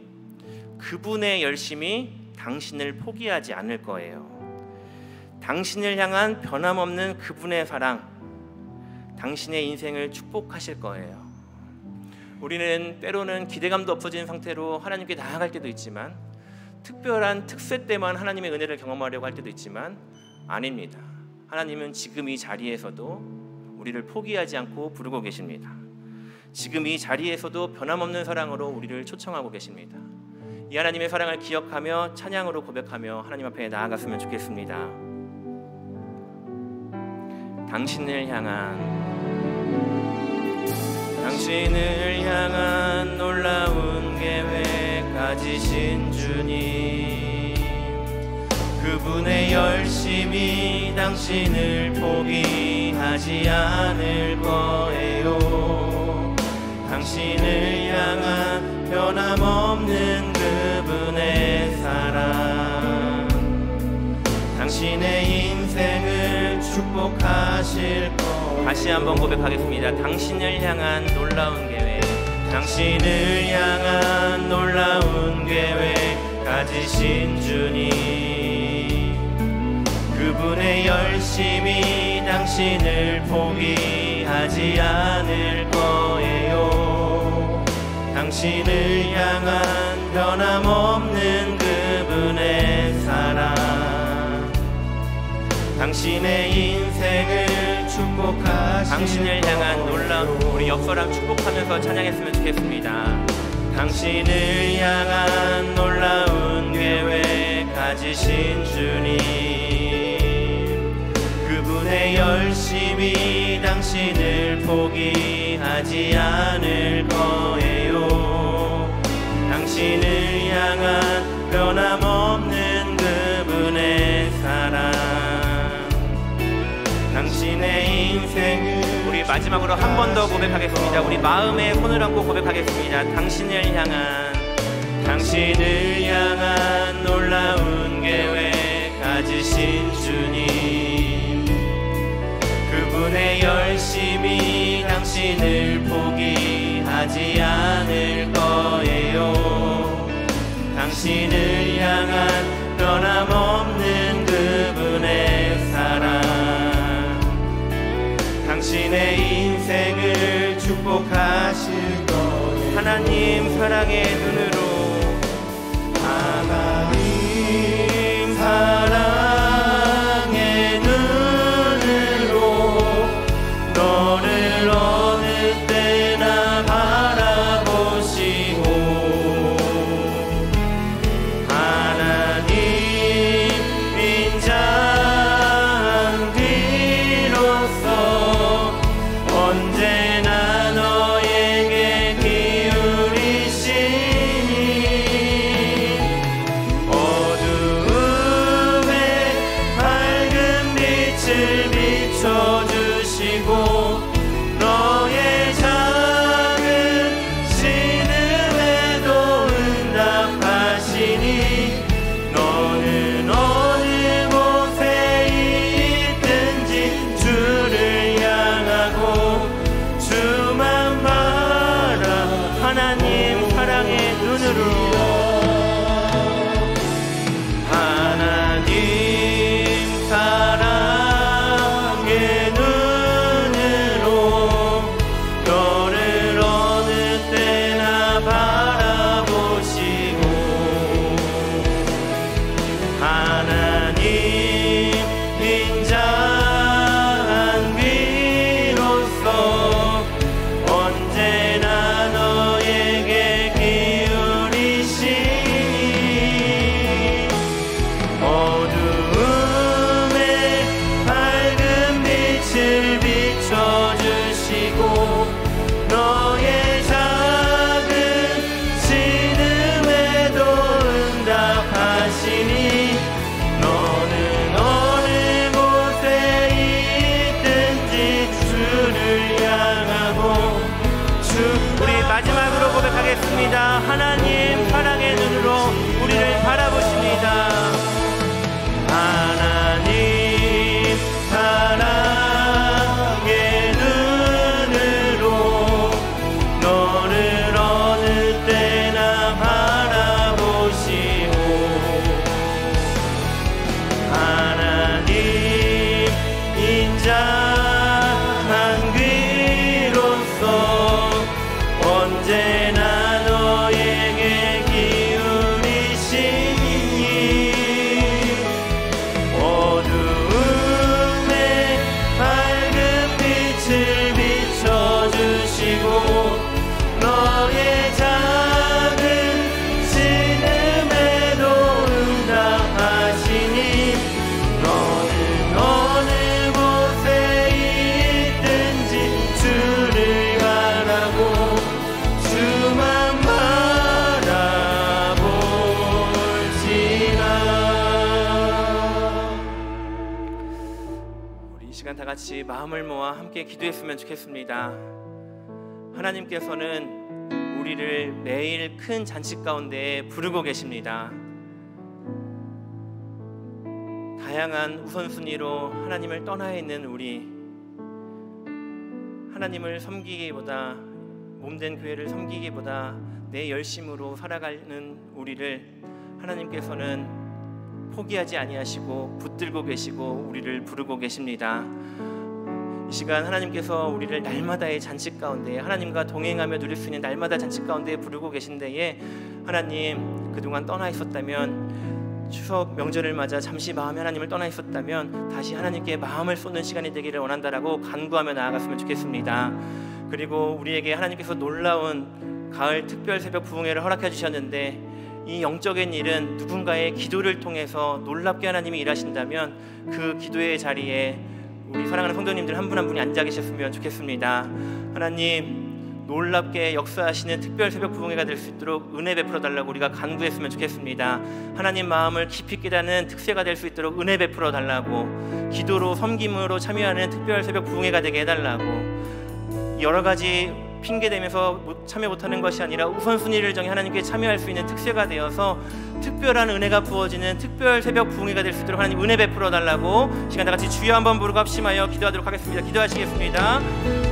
그분의 열심이 당신을 포기하지 않을 거예요. 당신을 향한 변함없는 그분의 사랑, 당신의 인생을 축복하실 거예요. 우리는 때로는 기대감도 없어진 상태로 하나님께 나아갈 때도 있지만, 특별한 특세 때만 하나님의 은혜를 경험하려고 할 때도 있지만 아닙니다. 하나님은 지금 이 자리에서도 우리를 포기하지 않고 부르고 계십니다. 지금 이 자리에서도 변함없는 사랑으로 우리를 초청하고 계십니다. 이 하나님의 사랑을 기억하며 찬양으로 고백하며 하나님 앞에 나아갔으면 좋겠습니다. 당신을 향한 놀라운 계획 가지신 주님, 그분의 열심이 당신을 포기하지 않을 거예요. 당신을 향한 변함없는 그분의 사랑, 당신의 인생을 축복하실 거예요. 다시 한번 고백하겠습니다. 당신을 향한 놀라운 계획, 당신을 향한 놀라운 계획 가지신 주님, 그분의 열심이 당신을 포기하지 않을 거예요. 당신을 향한 변함없는 그분의 사랑, 당신의 인생을 축복하실 당신을 향한 놀라운, 우리 옆사람 축복하면서 찬양했으면 좋겠습니다. 당신을 향한 놀라운 계획 가지신 주님, 그분의 열심이 당신을 포기하지 않을 거예요. 당신을 향한 변함없는 그분의 사랑, 당신의 인생을, 우리 마지막으로 한 번 더 고백하겠습니다. 우리 마음에 손을 얹고 고백하겠습니다. 당신을 향한 놀라운 계획 가지신 주님, 그분의 열심이 당신을 포기하지 않을 거예요. 당신을 향한 변함없는 그분의 사랑, 당신의 인생을 축복하실 거예요. 하나님 사랑의 눈으로, 하나님 사랑의 눈으로 너를 어느 때나 바라보시고, 하나님 인자한기로서 언제나 너에게 기울이시니, 어두움에 밝은 빛을 비춰주시고 너의 작은 신음에도 응답하시니, 너는 어느 곳에 있든지 주를 향하고 주만 바라. 하나님 사랑의 눈으로, 하나님 사랑의 눈으로 너를 어느 때나 바라보시고, 하나님 하나님 사랑의 눈으로 우리를 바라보십니다. 하나님 사랑의 눈으로 너를 어느 때나 바라보시고 하나님 인자한 귀로서 언제나 너에게 기울이시니 어두움에 밝은 빛을 비춰주시고 너의 작은 신음에도 응답하시니 너는 어느 곳에 있든지 주를 바라고 주만 바라볼지라. 우리 이 시간 다 같이 마음을 모아 함께 기도했으면 좋겠습니다. 하나님께서는 우리를 매일 큰 잔치 가운데 부르고 계십니다. 다양한 우선순위로 하나님을 떠나 있는 우리, 하나님을 섬기기보다, 몸된 교회를 섬기기보다 내 열심으로 살아가는 우리를 하나님께서는 포기하지 아니하시고 붙들고 계시고 우리를 부르고 계십니다. 이 시간 하나님께서 우리를 날마다의 잔치 가운데, 하나님과 동행하며 누릴 수 있는 날마다 잔치 가운데 부르고 계신 데에 하나님 그동안 떠나 있었다면, 추석 명절을 맞아 잠시 마음이 하나님을 떠나 있었다면 다시 하나님께 마음을 쏟는 시간이 되기를 원한다라고 간구하며 나아갔으면 좋겠습니다. 그리고 우리에게 하나님께서 놀라운 가을 특별 새벽 부흥회를 허락해 주셨는데 이 영적인 일은 누군가의 기도를 통해서 놀랍게 하나님이 일하신다면 그 기도의 자리에 우리 사랑하는 성도님들 한 분 한 분이 앉아 계셨으면 좋겠습니다. 하나님 놀랍게 역사하시는 특별 새벽 부흥회가 될 수 있도록 은혜 베풀어 달라고 우리가 간구했으면 좋겠습니다. 하나님 마음을 깊이 깨닫는 특세가 될 수 있도록 은혜 베풀어 달라고, 기도로 섬김으로 참여하는 특별 새벽 부흥회가 되게 해달라고, 여러 가지 핑계 대면서 참여 못하는 것이 아니라 우선순위를 정해 하나님께 참여할 수 있는 특세가 되어서 특별한 은혜가 부어지는 특별 새벽 부흥회가 될 수 있도록 하나님 은혜 베풀어 달라고 시간 다 같이 주여 한번 부르고 합심하여 기도하도록 하겠습니다. 기도하시겠습니다.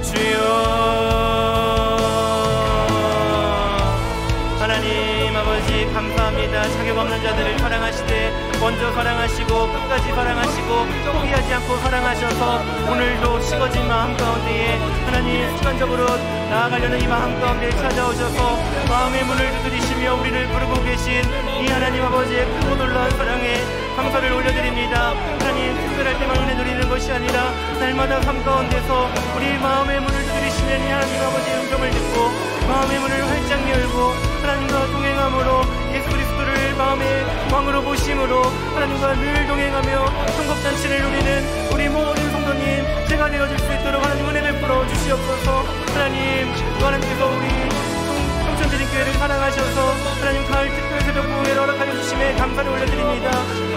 주여. 하나님 아버지 감사합니다. 자격 없는 자들을 사랑하시되 먼저 사랑하시고 끝까지 사랑하시고 포기하지 않고 사랑하셔서 오늘도 식어진 마음 가운데에 하나님 습관적으로 나아가려는 이 마음 가운데 찾아오셔서 마음의 문을 두드리시며 우리를 부르고 계신 이 하나님 아버지의 크고 놀라운 사랑에 감사를 올려드립니다. 하나님 특별할 때만 은혜 누리는 것이 아니라 날마다 삶 가운데서 우리 마음의 문을 두드리시는 이 하나님 아버지의 음성을 듣고 마음의 문을 활짝 열고 하나님과 동행함으로 예수 그리스도를 마음의 왕으로 보심으로 하나님과 늘 동행하며 성국잔치를 누리는 우리 모든 성도님 제가 되어줄 수 있도록 하나님 은혜 베풀어 주시옵소서. 하나님 또 하나님께서 우리 성천드림교회를 사랑하셔서 하나님 가을 특별 새벽 부흥회를 허락하여 주심에 감사를 올려드립니다.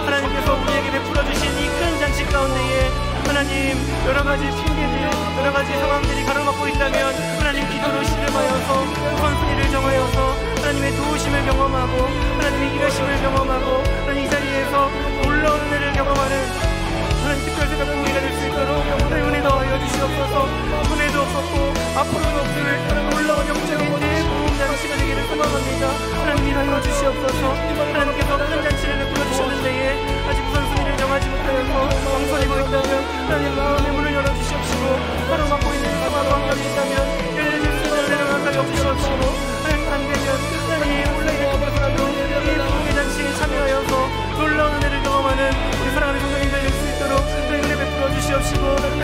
하나님께서 우리에게 베풀어 주신 이 큰 잔치 가운데에 하나님 여러가지 핑계들 여러가지 상황들이 가로막고 있다면 하나님 기도로 씨름하여서 우선순위를 정하여서 하나님의 도우심을 경험하고 하나님의 일하심을 경험하고 하나님 이 자리에서 놀라운 은혜를 경험하는 하나님 특별 새벽 부흥회가 될 수 있도록 은혜 더하여 주시옵소서. 은혜도 없었고 앞으로도 없을 놀라운 영적인 대부흥 잔치가 되기를 소망합니다. 하나님 일하여 주시옵소서. 하나님께서 큰 잔치를 베풀어 주셨는데 아직 우선순위를 정하지 못하여서 망설이고 있다면 하나님 마음의 문을 열어주시옵시고 가로막고 있는 상황 가운데 있다면 열려질 수 있는 은혜를 가까이 없으시옵시고 하나님 안되면 하나님 온라인에 통해서라도 이 부흥의 잔치에 참여하여서 놀라운 은혜를 경험하는 우리 사랑하는 성도님들 될 수 있도록 은혜 베풀어 주시옵시고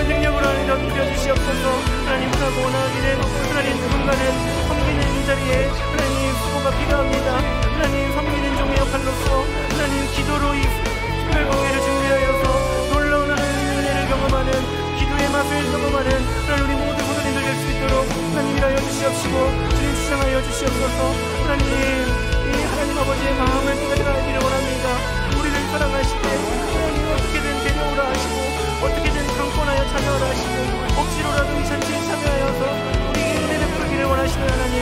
능력으로 하나님 믿어주시옵소서. 하나님 하고 원하기는 하나님 누군가는 섬기는 자리에 하나님 수고가 필요합니다. 하나님 섬기는 종의 역할로서 하나님 기도로 이 특별 부흥회를 준비하여서 놀라운 하나님의 은혜를 경험하는 기도의 맛을 경험하는 하나님 우리 모든 성도님들 될 수 있도록 하나님 일하여 주시옵시고 주님 주장하여 주시옵소서. 하나님 이 하나님 아버지의 마음을 깨달아기를 원합니다. 우리를 사랑하시되 하나님 어떻게든 데려오라 하시고 어떻게든 강권하여 찾아오라 하시고 억지로라도 이 잔치에 참여하여서 우리에게 은혜 베풀기를 원하시는 하나님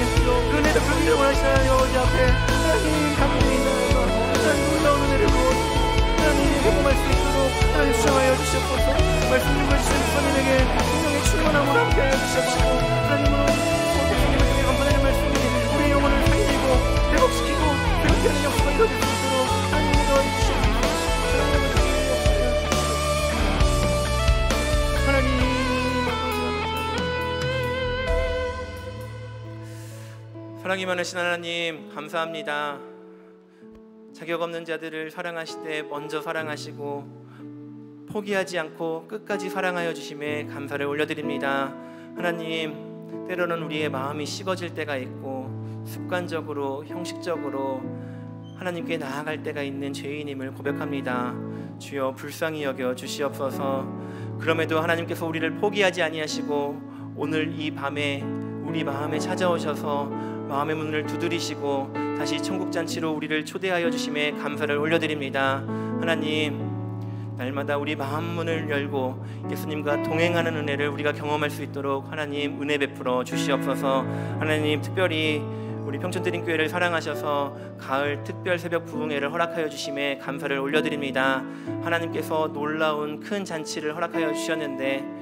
은혜 예배도 그렇게 원하시는 하나님 아버지 앞에 하나님 감동이 있나요? 하나님 놀라운 은혜를 부어주시고 하나님 경험할 수 있도록 하나님 수정하여 주시옵소서. 말씀 읽어주신 목사님에게 성령의 충만함으로 함께하여 주시옵소서. 하나님으로 성령을 통해 감사하는 말씀이 우리의 영혼을 살리고 회복시키고 새롭게 하는 역사가 이루어질 수 있도록 하나님을 도와주시옵소서. 하나님 사랑이 많으신 하나님 감사합니다. 자격 없는 자들을 사랑하시되 먼저 사랑하시고 포기하지 않고 끝까지 사랑하여 주심에 감사를 올려드립니다. 하나님, 때로는 우리의 마음이 식어질 때가 있고 습관적으로 형식적으로 하나님께 나아갈 때가 있는 죄인임을 고백합니다. 주여 불쌍히 여겨 주시옵소서. 그럼에도 하나님께서 우리를 포기하지 아니하시고 오늘 이 밤에 우리 마음에 찾아오셔서 마음의 문을 두드리시고 다시 천국잔치로 우리를 초대하여 주심에 감사를 올려드립니다. 하나님, 날마다 우리 마음 문을 열고 예수님과 동행하는 은혜를 우리가 경험할 수 있도록 하나님 은혜 베풀어 주시옵소서. 하나님, 특별히 우리 평촌드림교회를 사랑하셔서 가을 특별 새벽 부흥회를 허락하여 주심에 감사를 올려드립니다. 하나님께서 놀라운 큰 잔치를 허락하여 주셨는데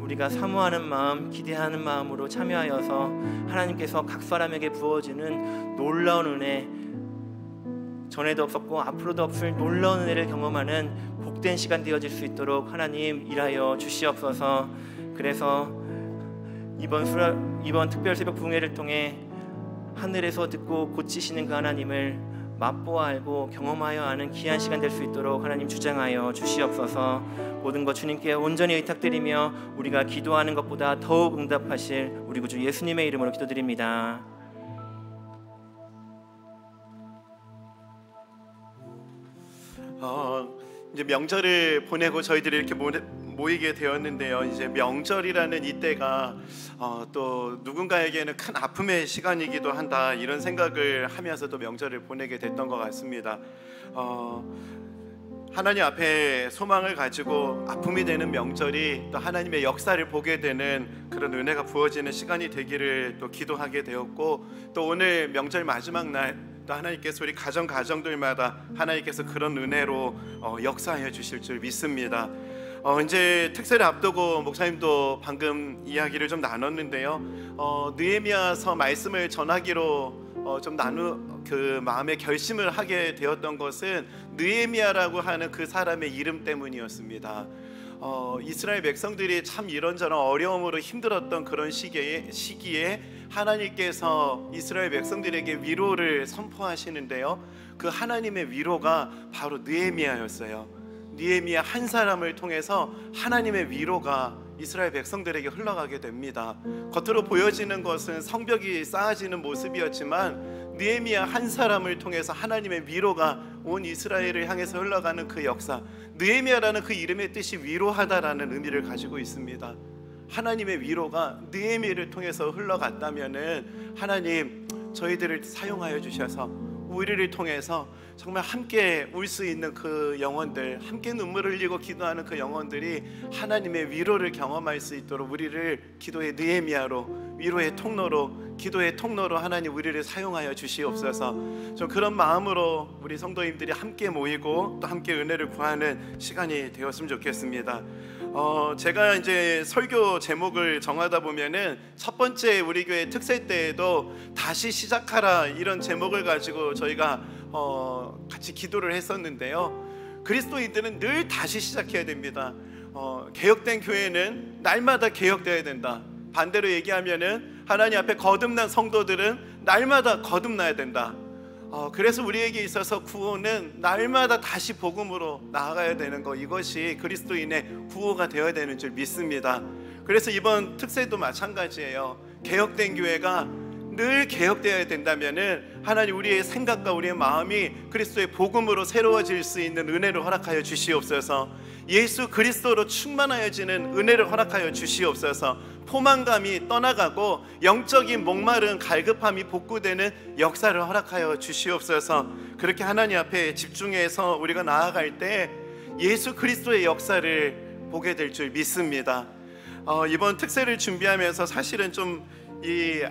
우리가 사모하는 마음, 기대하는 마음으로 참여하여서 하나님께서 각 사람에게 부어지는 놀라운 은혜, 전에도 없었고 앞으로도 없을 놀라운 은혜를 경험하는 복된 시간 되어질 수 있도록 하나님 일하여 주시옵소서. 그래서 이번 특별 새벽 부흥회를 통해 하늘에서 듣고 고치시는 그 하나님을 맛보아 알고 경험하여 아는 귀한 시간 될 수 있도록 하나님 주장하여 주시옵소서. 모든 것 주님께 온전히 의탁드리며 우리가 기도하는 것보다 더욱 응답하실 우리 구주 예수님의 이름으로 기도드립니다. 이제 명절을 보내고 저희들이 이렇게 모이게 되었는데요. 이제 명절이라는 이때가 또 누군가에게는 큰 아픔의 시간이기도 한다, 이런 생각을 하면서 또 명절을 보내게 됐던 것 같습니다. 하나님 앞에 소망을 가지고 아픔이 되는 명절이 또 하나님의 역사를 보게 되는 그런 은혜가 부어지는 시간이 되기를 또 기도하게 되었고, 또 오늘 명절 마지막 날 또 하나님께서 우리 가정들마다 하나님께서 그런 은혜로 역사하여 주실 줄 믿습니다. 이제 특세를 앞두고 목사님도 방금 이야기를 좀 나눴는데요. 느헤미야서 말씀을 전하기로 그 마음의 결심을 하게 되었던 것은 느헤미야라고 하는 그 사람의 이름 때문이었습니다. 이스라엘 백성들이 참 이런저런 어려움으로 힘들었던 그런 시기에 하나님께서 이스라엘 백성들에게 위로를 선포하시는데요, 그 하나님의 위로가 바로 느헤미야였어요. 느헤미야 한 사람을 통해서 하나님의 위로가 이스라엘 백성들에게 흘러가게 됩니다. 겉으로 보여지는 것은 성벽이 쌓아지는 모습이었지만 느헤미야 한 사람을 통해서 하나님의 위로가 온 이스라엘을 향해서 흘러가는 그 역사, 느헤미야라는 그 이름의 뜻이 위로하다라는 의미를 가지고 있습니다. 하나님의 위로가 느헤미야를 통해서 흘러갔다면은 하나님 저희들을 사용하여 주셔서 우리를 통해서 정말 함께 울 수 있는 그 영혼들, 함께 눈물을 흘리고 기도하는 그 영혼들이 하나님의 위로를 경험할 수 있도록 우리를 기도의 느헤미야로, 위로의 통로로, 기도의 통로로 하나님 우리를 사용하여 주시옵소서. 좀 그런 마음으로 우리 성도님들이 함께 모이고 또 함께 은혜를 구하는 시간이 되었으면 좋겠습니다. 제가 이제 설교 제목을 정하다 보면은 첫 번째 우리 교회 특세 때에도 다시 시작하라, 이런 제목을 가지고 저희가 같이 기도를 했었는데요. 그리스도인들은 늘 다시 시작해야 됩니다. 개혁된 교회는 날마다 개혁되어야 된다. 반대로 얘기하면은 하나님 앞에 거듭난 성도들은 날마다 거듭나야 된다. 그래서 우리에게 있어서 구원은 날마다 다시 복음으로 나아가야 되는 것, 이것이 그리스도인의 구호가 되어야 되는 줄 믿습니다. 그래서 이번 특세도 마찬가지예요. 개혁된 교회가 늘 개혁되어야 된다면은 하나님 우리의 생각과 우리의 마음이 그리스도의 복음으로 새로워질 수 있는 은혜를 허락하여 주시옵소서. 예수 그리스도로 충만하여지는 은혜를 허락하여 주시옵소서. 포만감이 떠나가고 영적인 목마른 갈급함이 복구되는 역사를 허락하여 주시옵소서. 그렇게 하나님 앞에 집중해서 우리가 나아갈 때 예수 그리스도의 역사를 보게 될 줄 믿습니다. 이번 특세를 준비하면서 사실은 좀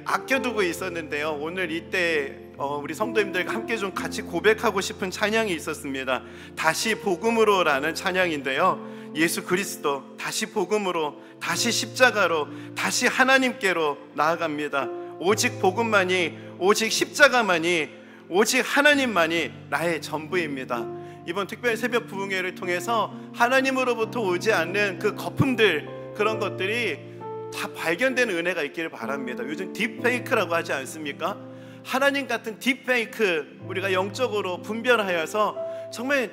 아껴두고 있었는데요. 오늘 이때 우리 성도님들과 함께 좀 같이 고백하고 싶은 찬양이 있었습니다. 다시 복음으로라는 찬양인데요. 예수 그리스도 다시 복음으로, 다시 십자가로, 다시 하나님께로 나아갑니다. 오직 복음만이, 오직 십자가만이, 오직 하나님만이 나의 전부입니다. 이번 특별 새벽 부흥회를 통해서 하나님으로부터 오지 않는 그 거품들, 그런 것들이 다 발견되는 은혜가 있기를 바랍니다. 요즘 딥페이크라고 하지 않습니까? 하나님 같은 딥페이크, 우리가 영적으로 분별하여서 정말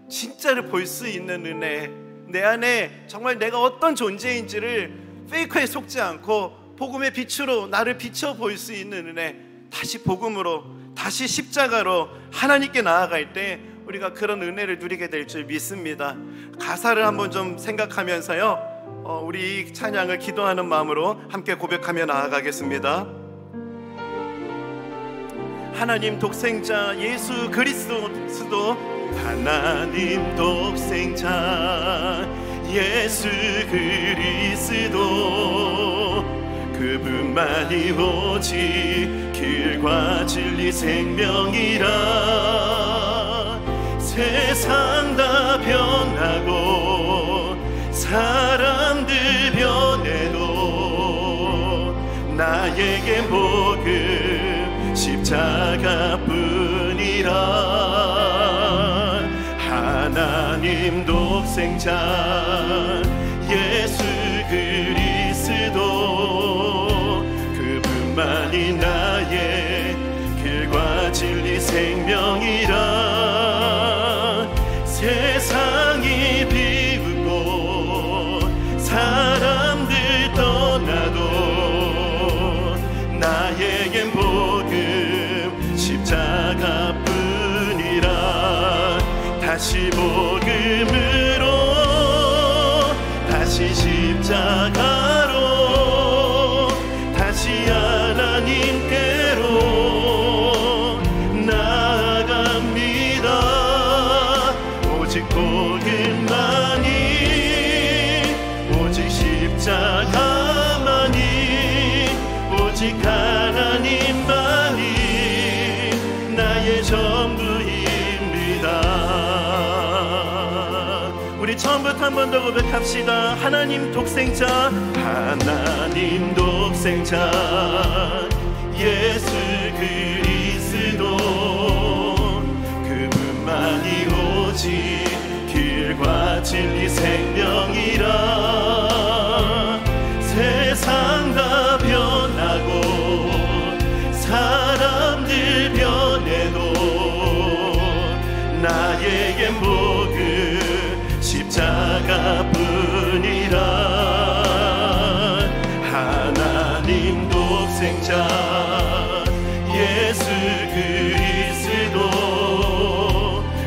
진짜를 볼 수 있는 은혜, 내 안에 정말 내가 어떤 존재인지를 페이크에 속지 않고 복음의 빛으로 나를 비춰 볼 수 있는 은혜, 다시 복음으로, 다시 십자가로 하나님께 나아갈 때 우리가 그런 은혜를 누리게 될 줄 믿습니다. 가사를 한번 좀 생각하면서요, 우리 이 찬양을 기도하는 마음으로 함께 고백하며 나아가겠습니다. 하나님 독생자 예수 그리스도, 하나님 독생자 예수 그리스도, 그분만이 오직 길과 진리 생명이라. 세상 다 변하고 사람들 변해도 나에게 복음 십자가뿐이라. 하나님 독생자 예수 그리스도, 그분만이 나의 길과 진리 생명이라. 세상이 비웃고 사람들 떠나도 나에겐 복음 십자가뿐이라. 다시 복음으로, 다시 십자가로, 다시 하나님께로 나아갑니다. 오직 복음만이, 오직 십자가만이, 오직 하나님만이 나의 전부입니다. 우리 처음부터 한 번 더 고백합시다. 하나님 독생자, 하나님 독생자 예수 그리스도, 그분만이 오직 길과 진리 생명이라. 세상 다 변하고 사람들 변해도 나에겐 복음 십자가뿐이라. 하나님 독생자 예수 그리스도,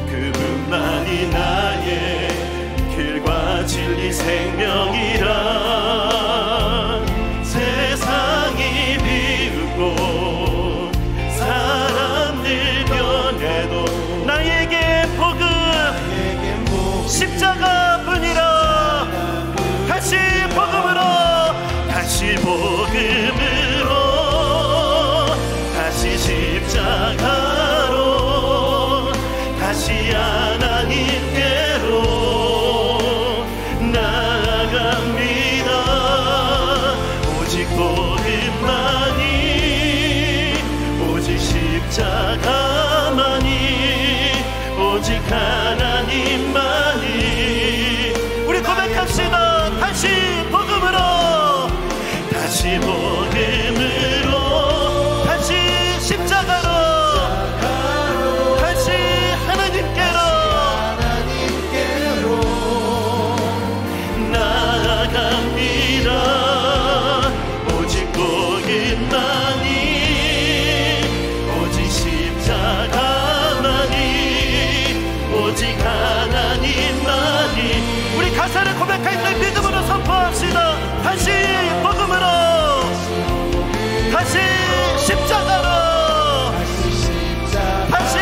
그분만이 나의 길과 진리 생명이라. 세상이 비웃고 사람들 변해도 나에게 복음 십자가뿐이라. 다시 복음으로, 다시 복음으로, 다시 십자가로, 다시 하나님께로 나아갑니다. 오직 복음만이, 오직 십자가만이, 오직 하나님만이. 우리 고백합시다. 다시 복음으로, 다시 복음으로, 다시 십자가로, 다시 하나님께로 나아갑니다. 오직 복음만이, 오직 십자가만이, 오직 하나님만이. 우리 가사를 고백할 때 믿음으로 선포합시다. 다시 복음으로, 다시 십자가로, 다시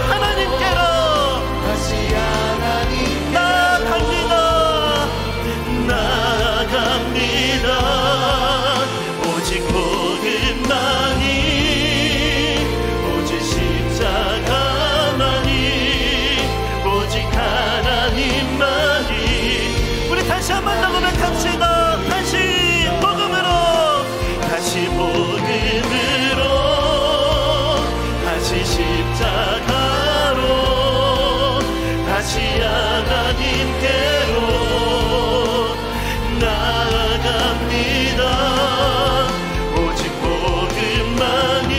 하나님께로 나아갑니다. 나아갑니다. 오직 복음만이, 다시 하나님께로 나아갑니다. 오직 복음만이,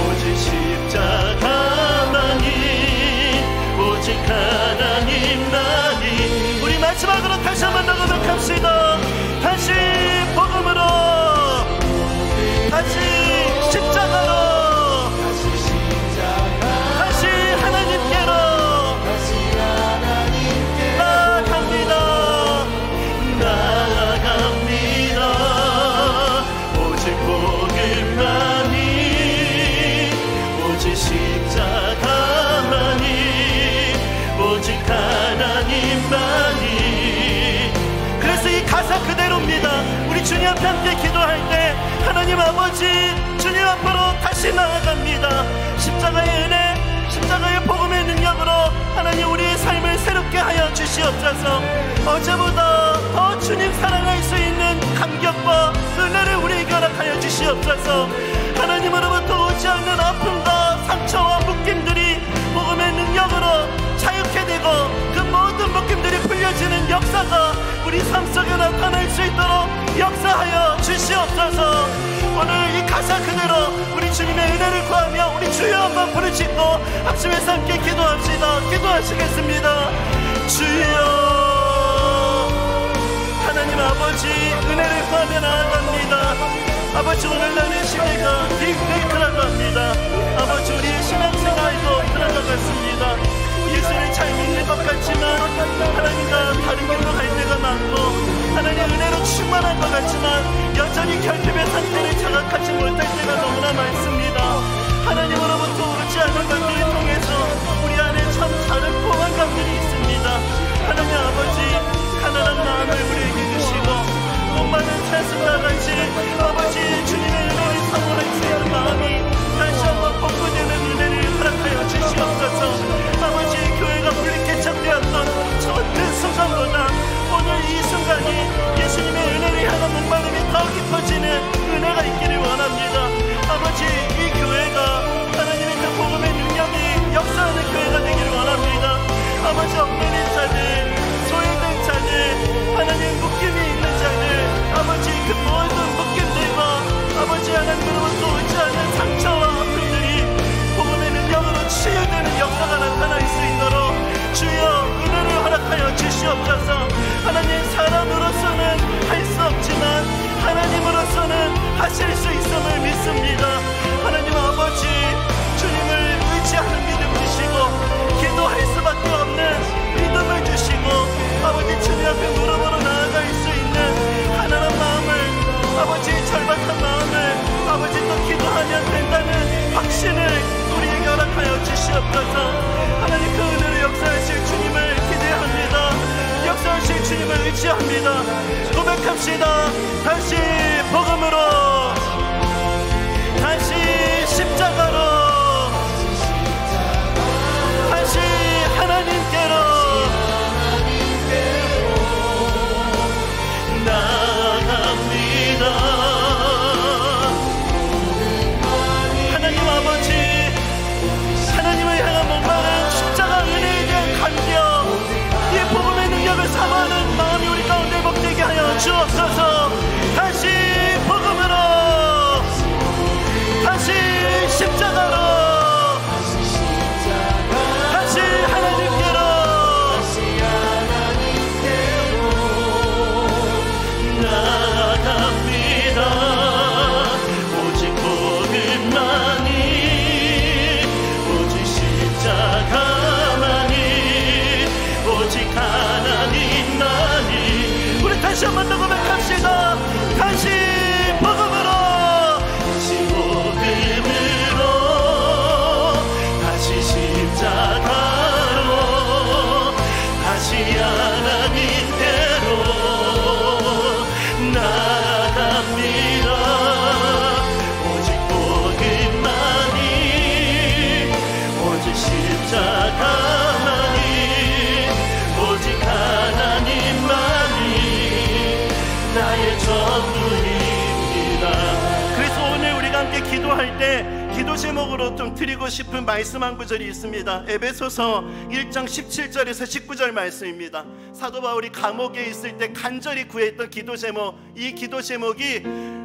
오직 십자가만이, 오직 하나님만이. 우리 마지막으로 다시 한번 더 고백합시다. 다시 복음으로, 다시 십자가로, 다시 하나님께로 나아갑니다. 나아갑니다. 오직 복음만이, 오직 십자가만이, 오직 하나님만이. 그래서 이 가사 그대로입니다. 우리 주님 앞에 함께 기도할 때 하나님 아버지, 주님 앞으로 다시 나아갑니다. 십자가의 은혜, 십자가의 복음의 능력으로 하나님 우리의 삶을 새롭게 하여 주시옵소서. 어제보다 더 주님 사랑할 수 있는 감격과 은혜를 우리에게 허락하여 주시옵소서. 하나님으로부터 오지 않는 아픔과 상처와 묶임들이 복음의 능력으로 자유케 되고 그 모든 묶임들이 풀려지는 역사가 우리 삶 속에 나타날 수 있도록 역사하여 주시옵소서. 오늘 이 가사 그대로 우리 주님의 은혜를 구하며 우리 주여 한번 부르짖고 합심해서 함께 기도합시다. 기도하시겠습니다. 주여, 하나님 아버지, 은혜를 구하며 나아갑니다. 아버지, 오늘 나는 시대가 빅데이터라고 합니다. 아버지, 우리의 신앙생활도 들어가겠습니다. 예수를 잘 믿는 것 같지만 하나님과 다른 길로 갈 때가 많고 하나님 은혜로 충만한 것 같지만 여전히 결핍의 상태를 자각하지 못할 때가 너무나 많습니다. 하나님으로부터 오지 않은 것들을 통해서 우리 안에 참 다른 포만감들이 있습니다. 하나님 아버지, 가난한 마음을 우리에게 주시고 목마른 사슴과 같이 아버지 주님의 은혜를 사모할 수 있는 마음이 다시 한번 복구되는 은혜를 허락하여 주시옵소서. 아버지, 교회가 불리개척되었던 저 그 순간보다 오늘 이 순간이 예수님의 은혜를 향한 목마름이 더 깊어지는 은혜가 있기를 원합니다. 아버지, 이 교회가 하나님의 그 복음의 능력이 역사하는 교회가 되기를 원합니다. 아버지, 얽매인 자들, 소외된 자들, 하나님 묶임이 있는 자들, 아버지 그 모든 묶임들과 아버지 하나님으로부터 오지 않은 상처와 아픔들이 복음의 능력으로 치유되는 역사가 나타날 수 있도록 주여 은혜를 허락하여 주시옵소서. 하나님, 사람으로서는 할 수 없지만 하나님으로서는 하실 수 있음을 믿습니다. 하나님 아버지, 주님을 의지하는 믿음 주시고 기도할 수밖에 없는 믿음을 주시고 아버지 주님 앞에 무릎으로 나아갈 수 있는 가난한 마음을, 아버지 절박한 마음을 아버지 또 기도하면 된다는 확신을 우리에게 허락하여 주시옵소서. 하나님, 그 은혜로 역사하실 주님을 기대합니다. 역사하실 주님을 의지합니다. 고백합시다. 다시 복음으로, 다시 십자가로, 다시 하나님께로 나아갑니다. 하나님 아버지, 하나님을 향한 목마른 십자가 은혜에 대한 감격, 이 복음의 능력을 사모하는 마음이 우리 가운데 복되게 하여 주옵소서. 다시 복음으로, 다시 십자가로, 다시 하나님께로 나아갑니다. 오직 복음만이, 오직 십자가만이, 오직 하나님만이. 우리 다시 한번 더 고백합시다. 다시 복음으로, 다시 복음으로, 다시 십자가로, 다시 하나님께로 나아갑니다. 오직 복음만이, 오직 십자가만이, 오직 하나님만이 나의 전부입니다. 그래서 오늘 우리가 함께 기도할 때 기도 제목으로 좀 드리고 싶은 말씀 한 구절이 있습니다. 에베소서 1장 17절에서 19절 말씀입니다. 사도 바울이 감옥에 있을 때 간절히 구했던 기도 제목, 이 기도 제목이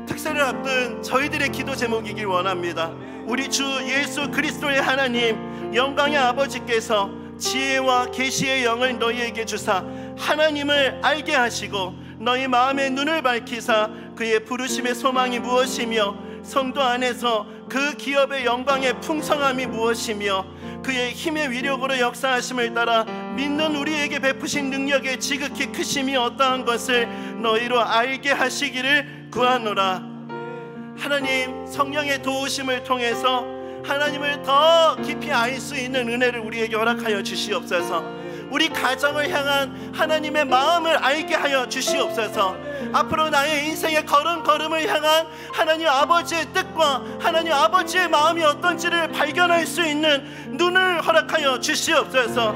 특세를 앞둔 저희들의 기도 제목이길 원합니다. 우리 주 예수 그리스도의 하나님 영광의 아버지께서 지혜와 계시의 영을 너희에게 주사 하나님을 알게 하시고 너희 마음의 눈을 밝히사 그의 부르심의 소망이 무엇이며 성도 안에서 그 기업의 영광의 풍성함이 무엇이며 그의 힘의 위력으로 역사하심을 따라 믿는 우리에게 베푸신 능력의 지극히 크심이 어떠한 것을 너희로 알게 하시기를 구하노라. 하나님 성령의 도우심을 통해서 하나님을 더 깊이 알 수 있는 은혜를 우리에게 허락하여 주시옵소서. 우리 가정을 향한 하나님의 마음을 알게 하여 주시옵소서. 앞으로 나의 인생의 걸음걸음을 향한 하나님 아버지의 뜻과 하나님 아버지의 마음이 어떤지를 발견할 수 있는 눈을 허락하여 주시옵소서.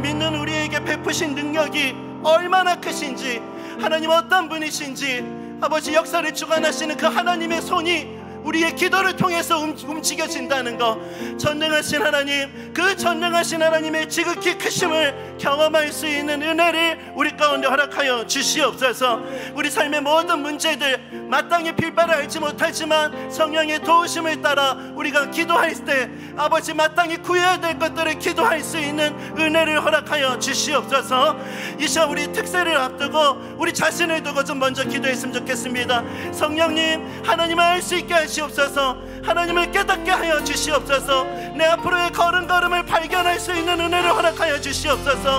믿는 우리에게 베푸신 능력이 얼마나 크신지, 하나님 어떤 분이신지, 아버지 역사를 주관하시는 그 하나님의 손이 우리의 기도를 통해서 움직여진다는 것, 전능하신 하나님, 그 전능하신 하나님의 지극히 크심을 경험할 수 있는 은혜를 우리 가운데 허락하여 주시옵소서. 우리 삶의 모든 문제들 마땅히 빌바를 알지 못하지만 성령의 도우심을 따라 우리가 기도할 때 아버지 마땅히 구해야 될 것들을 기도할 수 있는 은혜를 허락하여 주시옵소서. 이 시간 우리 특세를 앞두고 우리 자신을 두고 좀 먼저 기도했으면 좋겠습니다. 성령님, 하나님을 알 수 있게 하시옵소서. 하나님을 깨닫게 하여 주시옵소서. 내 앞으로의 걸음걸음을 발견할 수 있는 은혜를 허락하여 주시옵소서.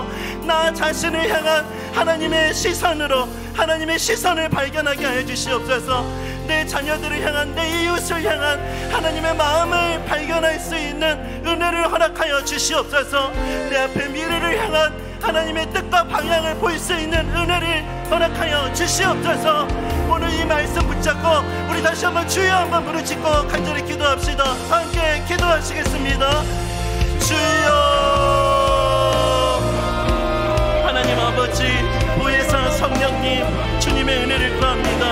나 자신을 향한 하나님의 시선으로 하나님의 시선을 발견하게 하여 주시옵소서. 내 자녀들을 향한, 내 이웃을 향한 하나님의 마음을 발견할 수 있는 은혜를 허락하여 주시옵소서. 내 앞에 미래를 향한 하나님의 뜻과 방향을 볼 수 있는 은혜를 허락하여 주시옵소서. 오늘 이 말씀 붙잡고 우리 다시 한번 주여 한번 부르짖고 간절히 기도합시다. 함께 기도하시겠습니다. 주여, 하나님 아버지, 보혜사 성령님, 주님의 은혜를 구합니다.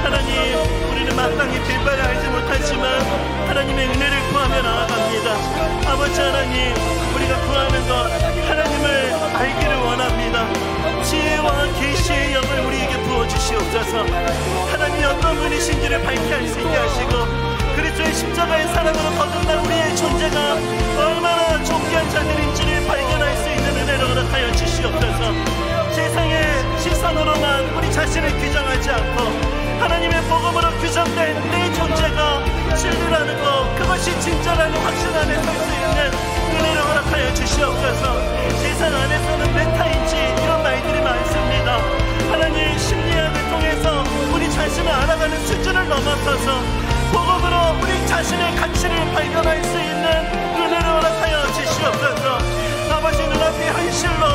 하나님, 우리는 마땅히 빌바를 알지 못하지만 하나님의 은혜를 구하며 나아갑니다. 아버지 하나님, 우리가 구하는 것 하나님을 알기를 원합니다. 지혜와 계시의 영을 우리에게 부어주시옵소서. 하나님이 어떤 분이신지를 밝게 할 수 있게 하시고 그리스도의 십자가의 사랑으로 거듭난 우리의 존재가 얼마나 존귀한 자들인지를 발견할 수 있는 은혜를 허락하여 주시옵소서. 세상의 시선으로만 우리 자신을 규정하지 않고 하나님의 복음으로 규정된 내 존재가 진리라는 것, 그것이 진짜라는 확신 안에 설 수 있는 은혜를 허락하여 주시옵소서. 세상 안에서는 메타인지 이런 말들이 많습니다. 하나님, 심리학을 통해서 우리 자신을 알아가는 수준을 넘어서서 복음으로 우리 자신의 가치를 발견할 수 있는 은혜를 허락하여 주시옵소서. 아버지, 눈앞의 현실로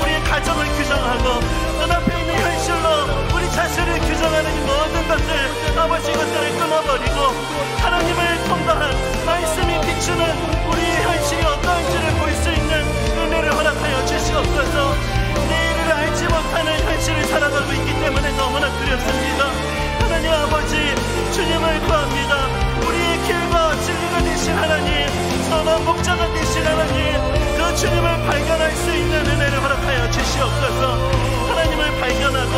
우리의 가정을 규정하고 눈앞에 있는 현실로 우리 자신을 규정하는 이 모든 것들, 아버지, 이것들을 끊어버리고 하나님을 통과한 말씀이 비추는 우리의 현실이 어떠한지를 볼 수 있는 은혜를 허락하여 주시옵소서. 내일을 알지 못하는 현실을 살아가고 있기 때문에 너무나 두렵습니다. 하나님 아버지, 주님을 구합니다. 우리의 길과 진리가 되신 하나님, 선한 목자가 되신 하나님, 그 주님을 발견할 수 있는 은혜를 허락하여 주시옵소서. 하나님을 발견하고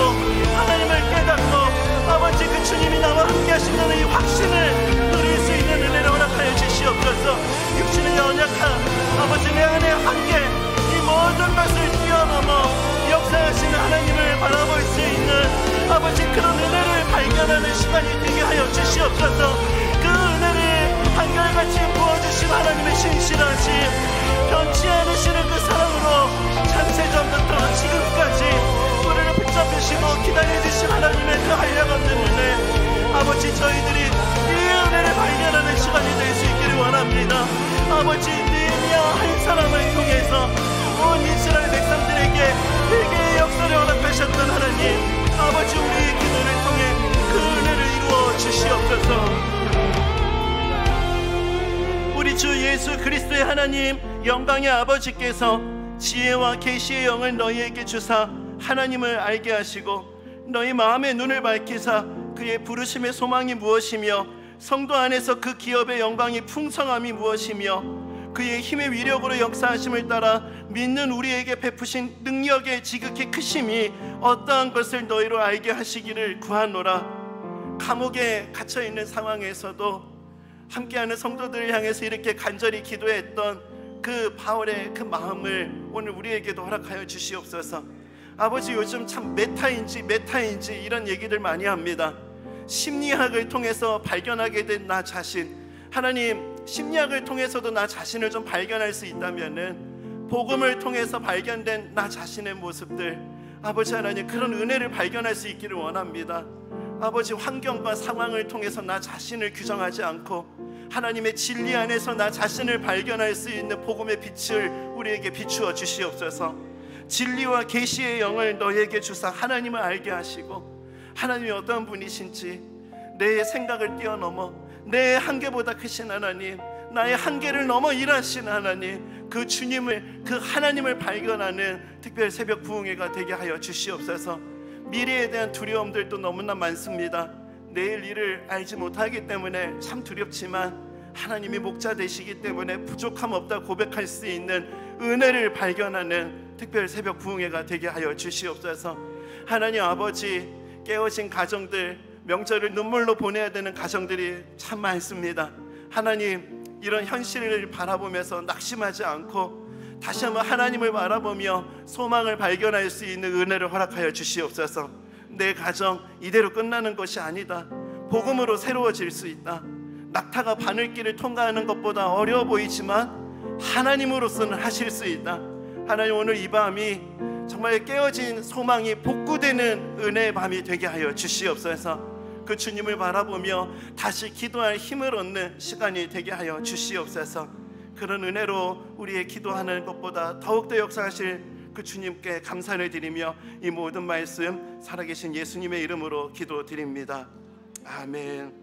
하나님을 깨닫고 아버지, 그 주님이 나와 함께 하신다는 이 확신을 누릴 수 있는 은혜를 허락하여 주시옵소서. 육신의 연약한 아버지, 내 안에 한계, 이 모든 것을 뛰어넘어 역사하시는 하나님을 바라볼 수 있는 아버지, 그런 은혜를 발견하는 시간이 되게 하여 주시옵소서. 그 은혜를 한결같이 부어주신 하나님의 신실하심, 변치 않으시는 그 사랑으로 창세전부터 지금까지 우리를 붙잡으시고 기다려주신 하나님의 그 한량없는 은혜, 아버지, 저희들이 이 은혜를 발견하는 시간이 될 수 있기를 원합니다. 아버지, 느헤미야 한 사람을 통해서 온 이스라엘 백성들에게 회개의 역사를 허락하셨던 하나님, 아버지, 우리의 기도를 통해 그 은혜를 이루어 주시옵소서. 우리 주 예수 그리스도의 하나님, 영광의 아버지께서 지혜와 계시의 영을 너희에게 주사 하나님을 알게 하시고 너희 마음의 눈을 밝히사 그의 부르심의 소망이 무엇이며 성도 안에서 그 기업의 영광이 풍성함이 무엇이며 그의 힘의 위력으로 역사하심을 따라 믿는 우리에게 베푸신 능력의 지극히 크심이 어떠한 것을 너희로 알게 하시기를 구하노라. 감옥에 갇혀있는 상황에서도 함께하는 성도들을 향해서 이렇게 간절히 기도했던 그 바울의 그 마음을 오늘 우리에게도 허락하여 주시옵소서. 아버지, 요즘 참 메타인지 이런 얘기들 많이 합니다. 심리학을 통해서 발견하게 된 나 자신, 하나님, 심리학을 통해서도 나 자신을 좀 발견할 수 있다면은 복음을 통해서 발견된 나 자신의 모습들, 아버지 하나님, 그런 은혜를 발견할 수 있기를 원합니다. 아버지, 환경과 상황을 통해서 나 자신을 규정하지 않고 하나님의 진리 안에서 나 자신을 발견할 수 있는 복음의 빛을 우리에게 비추어 주시옵소서. 진리와 계시의 영을 너에게 주사 하나님을 알게 하시고 하나님이 어떤 분이신지 내 생각을 뛰어넘어 내 한계보다 크신 하나님, 나의 한계를 넘어 일하신 하나님, 그 주님을, 그 하나님을 발견하는 특별 새벽 부흥회가 되게 하여 주시옵소서. 미래에 대한 두려움들도 너무나 많습니다. 내일 일을 알지 못하기 때문에 참 두렵지만 하나님이 목자 되시기 때문에 부족함 없다 고백할 수 있는 은혜를 발견하는 특별 새벽 부흥회가 되게 하여 주시옵소서. 하나님 아버지, 깨어진 가정들, 명절을 눈물로 보내야 되는 가정들이 참 많습니다. 하나님, 이런 현실을 바라보면서 낙심하지 않고 다시 한번 하나님을 바라보며 소망을 발견할 수 있는 은혜를 허락하여 주시옵소서. 내 가정 이대로 끝나는 것이 아니다. 복음으로 새로워질 수 있다. 낙타가 바늘길을 통과하는 것보다 어려워 보이지만 하나님으로서는 하실 수 있다. 하나님, 오늘 이 밤이 정말 깨어진 소망이 복구되는 은혜의 밤이 되게 하여 주시옵소서. 그 주님을 바라보며 다시 기도할 힘을 얻는 시간이 되게 하여 주시옵소서. 그런 은혜로 우리의 기도하는 것보다 더욱더 역사하실 그 주님께 감사를 드리며 이 모든 말씀 살아계신 예수님의 이름으로 기도드립니다. 아멘.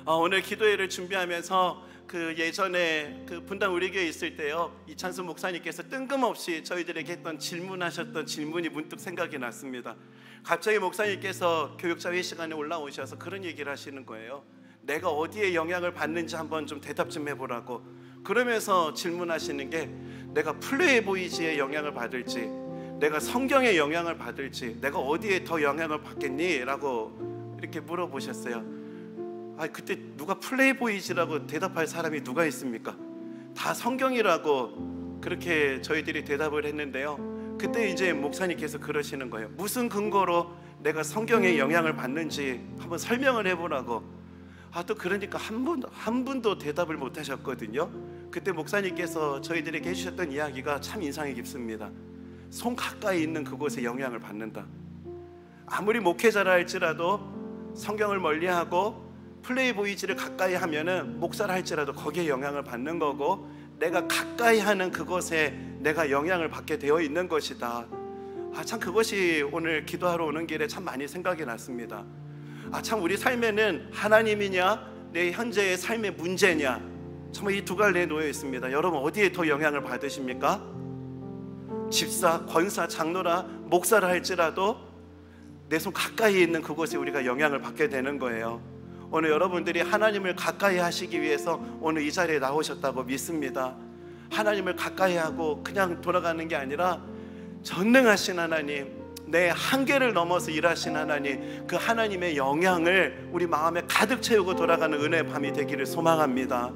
오늘 기도회를 준비하면서 그 예전에 그 분당 우리 교회에 있을 때요, 이찬수 목사님께서 뜬금없이 저희들에게 했던 질문하셨던 질문이 문득 생각이 났습니다. 갑자기 목사님께서 교육자회 시간에 올라오셔서 그런 얘기를 하시는 거예요. 내가 어디에 영향을 받는지 한번 좀 대답 좀 해보라고. 그러면서 질문하시는 게, 내가 플레이보이즈의 영향을 받을지, 내가 성경의 영향을 받을지, 내가 어디에 더 영향을 받겠니? 라고 이렇게 물어보셨어요. 그때 누가 플레이보이즈라고 대답할 사람이 누가 있습니까? 다 성경이라고 그렇게 저희들이 대답을 했는데요, 그때 이제 목사님께서 그러시는 거예요. 무슨 근거로 내가 성경에 영향을 받는지 한번 설명을 해보라고. 또 그러니까 한 분도 대답을 못 하셨거든요. 그때 목사님께서 저희들에게 해주셨던 이야기가 참 인상이 깊습니다. 손 가까이 있는 그곳에 영향을 받는다. 아무리 목회자라 할지라도 성경을 멀리하고 플레이보이즈를 가까이 하면은 목사라 할지라도 거기에 영향을 받는 거고, 내가 가까이 하는 그것에 내가 영향을 받게 되어 있는 것이다. 참 그것이 오늘 기도하러 오는 길에 참 많이 생각이 났습니다. 참 우리 삶에는 하나님이냐 내 현재의 삶의 문제냐, 정말 이 두 갈래에 놓여 있습니다. 여러분 어디에 더 영향을 받으십니까? 집사, 권사, 장로라 목사라 할지라도 내 손 가까이 있는 그곳에 우리가 영향을 받게 되는 거예요. 오늘 여러분들이 하나님을 가까이 하시기 위해서 오늘 이 자리에 나오셨다고 믿습니다. 하나님을 가까이 하고 그냥 돌아가는 게 아니라 전능하신 하나님, 내 한계를 넘어서 일하신 하나님, 그 하나님의 영향을 우리 마음에 가득 채우고 돌아가는 은혜의 밤이 되기를 소망합니다.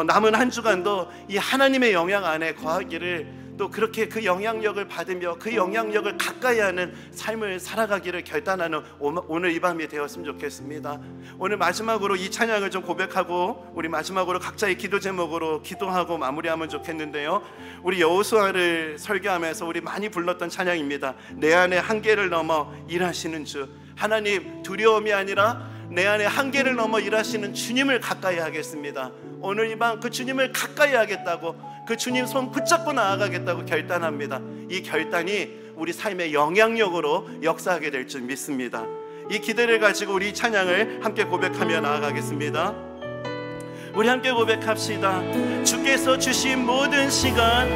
남은 한 주간도 이 하나님의 영향 안에 거하기를, 또 그렇게 그 영향력을 받으며 그 영향력을 가까이 하는 삶을 살아가기를 결단하는 오늘 이 밤이 되었으면 좋겠습니다. 오늘 마지막으로 이 찬양을 좀 고백하고 우리 마지막으로 각자의 기도 제목으로 기도하고 마무리하면 좋겠는데요, 우리 여호수아를 설교하면서 우리 많이 불렀던 찬양입니다. 내 안에 한계를 넘어 일하시는 주. 하나님, 두려움이 아니라 내 안에 한계를 넘어 일하시는 주님을 가까이 하겠습니다. 오늘 이 밤 그 주님을 가까이 하겠다고, 그 주님 손 붙잡고 나아가겠다고 결단합니다. 이 결단이 우리 삶의 영향력으로 역사하게 될 줄 믿습니다. 이 기대를 가지고 우리 찬양을 함께 고백하며 나아가겠습니다. 우리 함께 고백합시다. 주께서 주신 모든 시간,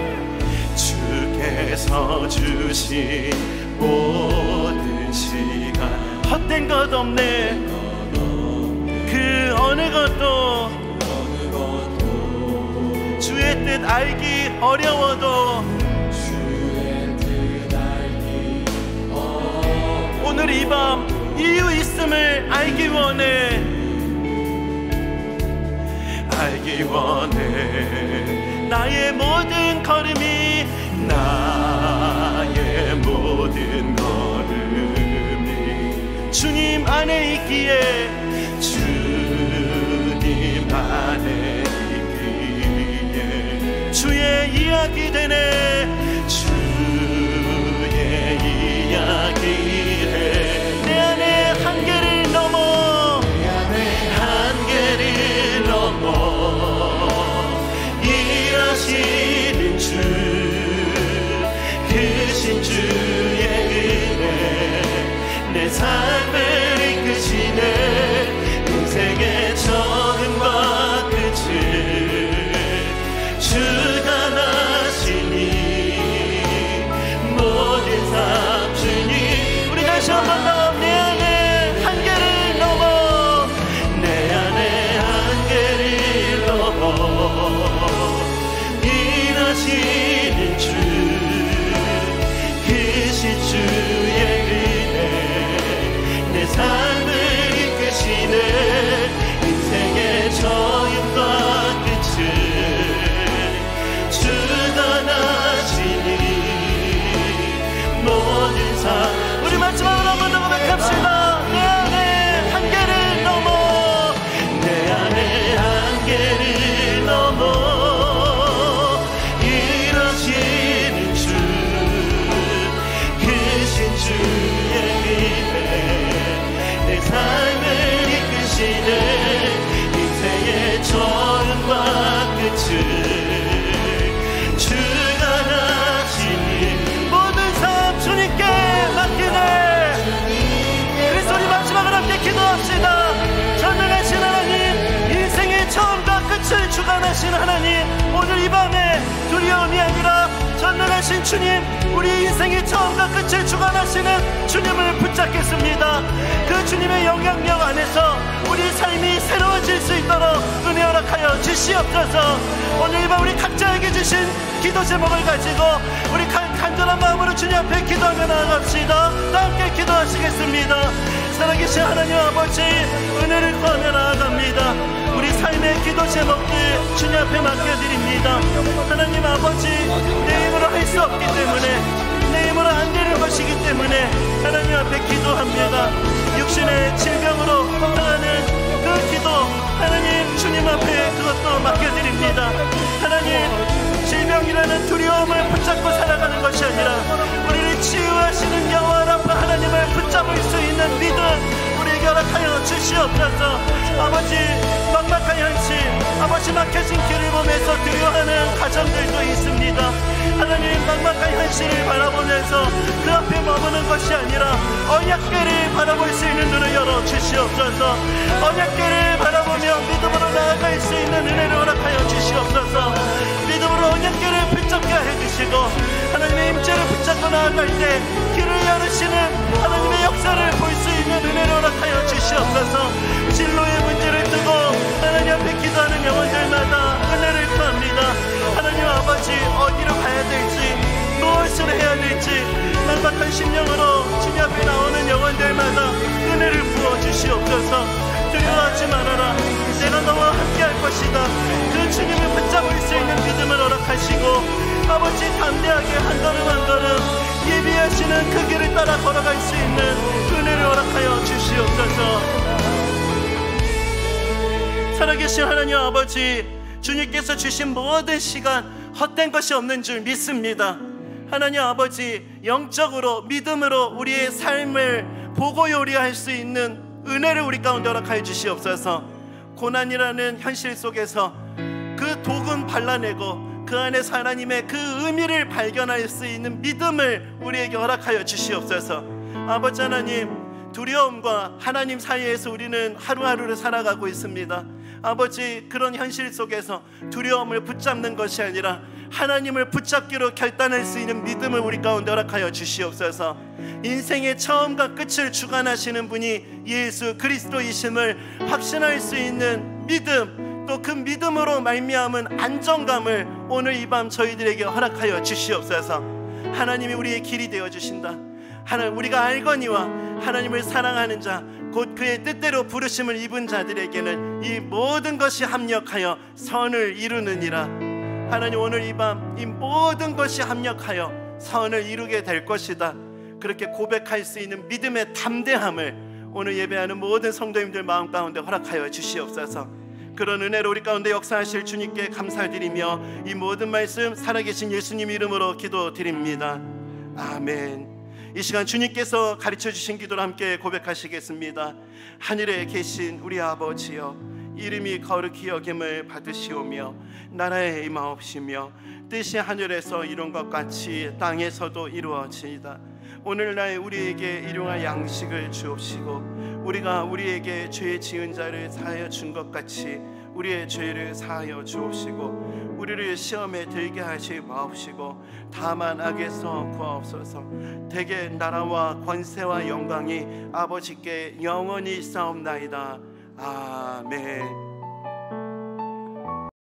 주께서 주신 모든 시간, 헛된 것 없네. 그 그 어느 것도 주의 뜻 알기 어려워도 오늘 이 밤 이유 있음을 알기 원해. 알기 원해. 나의 모든 걸음이 나의 모든 걸음이 주님 안에 있기에 주님 안에 있기에 주의 이야기 되네. 주의 이야기 내 안에 한계를 넘어 내 안에 한계를 넘어 일하시는 주 크신 주의 은혜 내 삶을 이끄시네. 인생의 처음과 끝을 주가 나시니 모든 삶 주님. 우리 다시 한번 더 내 안에 한계를 넘어 내 안에 한계를 넘어 일하시는 주 크신 주의 은혜 내 삶을 이끄시네. 인생의 처음과 끝을 주가 나시니 모든 삶. 우리 마지막으로 한 번 더 고백합시다. 내 안에 한계를 넘어 내 안에 한계를 넘어 일하시는 주 크신 주의 은혜 내 삶을 이끄시네. 인생의 처음과 끝을 주가 나시니 모든 삶 주님께 맡기네. 그래서 우리 마지막으로 함께 기도합시다. 전능하신 하나님, 인생의 처음과 끝을 주관하신 하나님, 오늘 이 밤에 두려움이 아니라 전능하신 주님, 우리 인생의 처음과 끝을 주관하시는 주님을 붙잡겠습니다. 그 주님의 영향력 안에서 우리 삶이 새로워질 수 있도록 은혜 허락하여 주시옵소서. 오늘 이 밤 우리 각자에게 주신 기도 제목을 가지고 우리 간절한 마음으로 주님 앞에 기도하며 나아갑시다. 다 함께 기도하시겠습니다. 살아계신 하나님 아버지, 은혜를 구하며 나아갑니다. 우리 삶의 기도 제목들 주님 앞에 맡겨드립니다. 하나님 아버지, 내 힘으로 할 수 없기 때문에, 내 힘으로 안 되는 것이기 때문에 하나님 앞에 기도합니다. 육신의 질병으로 고통하는 그 기도, 하나님 주님 앞에 그것도 맡겨드립니다. 하나님, 질병이라는 두려움을 붙잡고 살아가는 것이 아니라 우리를 치유하시는 영원 아빠 하나님을 붙잡을 수 있는 믿음 우리에게 허락하여 주시옵소서. 아버지, 막막한 현실, 아버지 막혀진 길을 보면서 두려워하는 가정들도 있습니다. 하나님, 막막한 현실을 바라보면서 그 앞에 머무는 것이 아니라 언약궤를 바라볼 수 있는 눈을 열어 주시옵소서. 언약궤를 바라보며 믿음으로 나아갈 수 있는 은혜를 허락하여 주시옵소서. 믿음으로 언약궤를 붙잡게 해주시고 하나님의 임재를 붙잡고 나아갈 때 길을 열으시는 하나님의 역사를 볼 수 있는 은혜를 허락하여 주시옵소서. 진로의 문제를 두고 하나님 앞에 기도하는 영혼들마다 은혜를 구합니다. 하나님 아버지, 어디로 가야 될지, 무엇을 해야 될지 막막한 심령으로 주님 앞에 나오는 영혼들마다 은혜를 부어주시옵소서. 두려워하지 말아라, 내가 너와 함께할 것이다. 그 주님을 붙잡을 수 있는 믿음을 허락하시고 아버지, 담대하게 한 걸음 한 걸음 예비하시는 그 길을 따라 걸어갈 수 있는 은혜를 허락하여 주시옵소서. 살아계신 하나님 아버지, 주님께서 주신 모든 시간 헛된 것이 없는 줄 믿습니다. 하나님 아버지, 영적으로 믿음으로 우리의 삶을 보고 요리할 수 있는 은혜를 우리 가운데 허락하여 주시옵소서. 고난이라는 현실 속에서 그 독은 발라내고 그 안에서 하나님의 그 의미를 발견할 수 있는 믿음을 우리에게 허락하여 주시옵소서. 아버지 하나님, 두려움과 하나님 사이에서 우리는 하루하루를 살아가고 있습니다. 아버지, 그런 현실 속에서 두려움을 붙잡는 것이 아니라 하나님을 붙잡기로 결단할 수 있는 믿음을 우리 가운데 허락하여 주시옵소서. 인생의 처음과 끝을 주관하시는 분이 예수 그리스도이심을 확신할 수 있는 믿음, 또 그 믿음으로 말미암은 안정감을 오늘 이 밤 저희들에게 허락하여 주시옵소서. 하나님이 우리의 길이 되어 주신다. 하나님, 우리가 알거니와 하나님을 사랑하는 자, 곧 그의 뜻대로 부르심을 입은 자들에게는 이 모든 것이 합력하여 선을 이루느니라. 하나님, 오늘 이 밤 이 모든 것이 합력하여 선을 이루게 될 것이다, 그렇게 고백할 수 있는 믿음의 담대함을 오늘 예배하는 모든 성도님들 마음 가운데 허락하여 주시옵소서. 그런 은혜로 우리 가운데 역사하실 주님께 감사드리며 이 모든 말씀 살아계신 예수님 이름으로 기도드립니다. 아멘. 이 시간 주님께서 가르쳐 주신 기도를 함께 고백하시겠습니다. 하늘에 계신 우리 아버지여, 이름이 거룩히 여김을 받으시오며 나라에 임하옵시며 뜻이 하늘에서 이룬 것 같이 땅에서도 이루어지이다. 오늘날 우리에게 일용할 양식을 주옵시고 우리가 우리에게 죄 지은 자를 사하여 준 것 같이 우리의 죄를 사하여 주옵시고 우리를 시험에 들게 하지 마옵시고 다만 악에서 구하옵소서. 대개 나라와 권세와 영광이 아버지께 영원히 있사옵나이다. 아멘.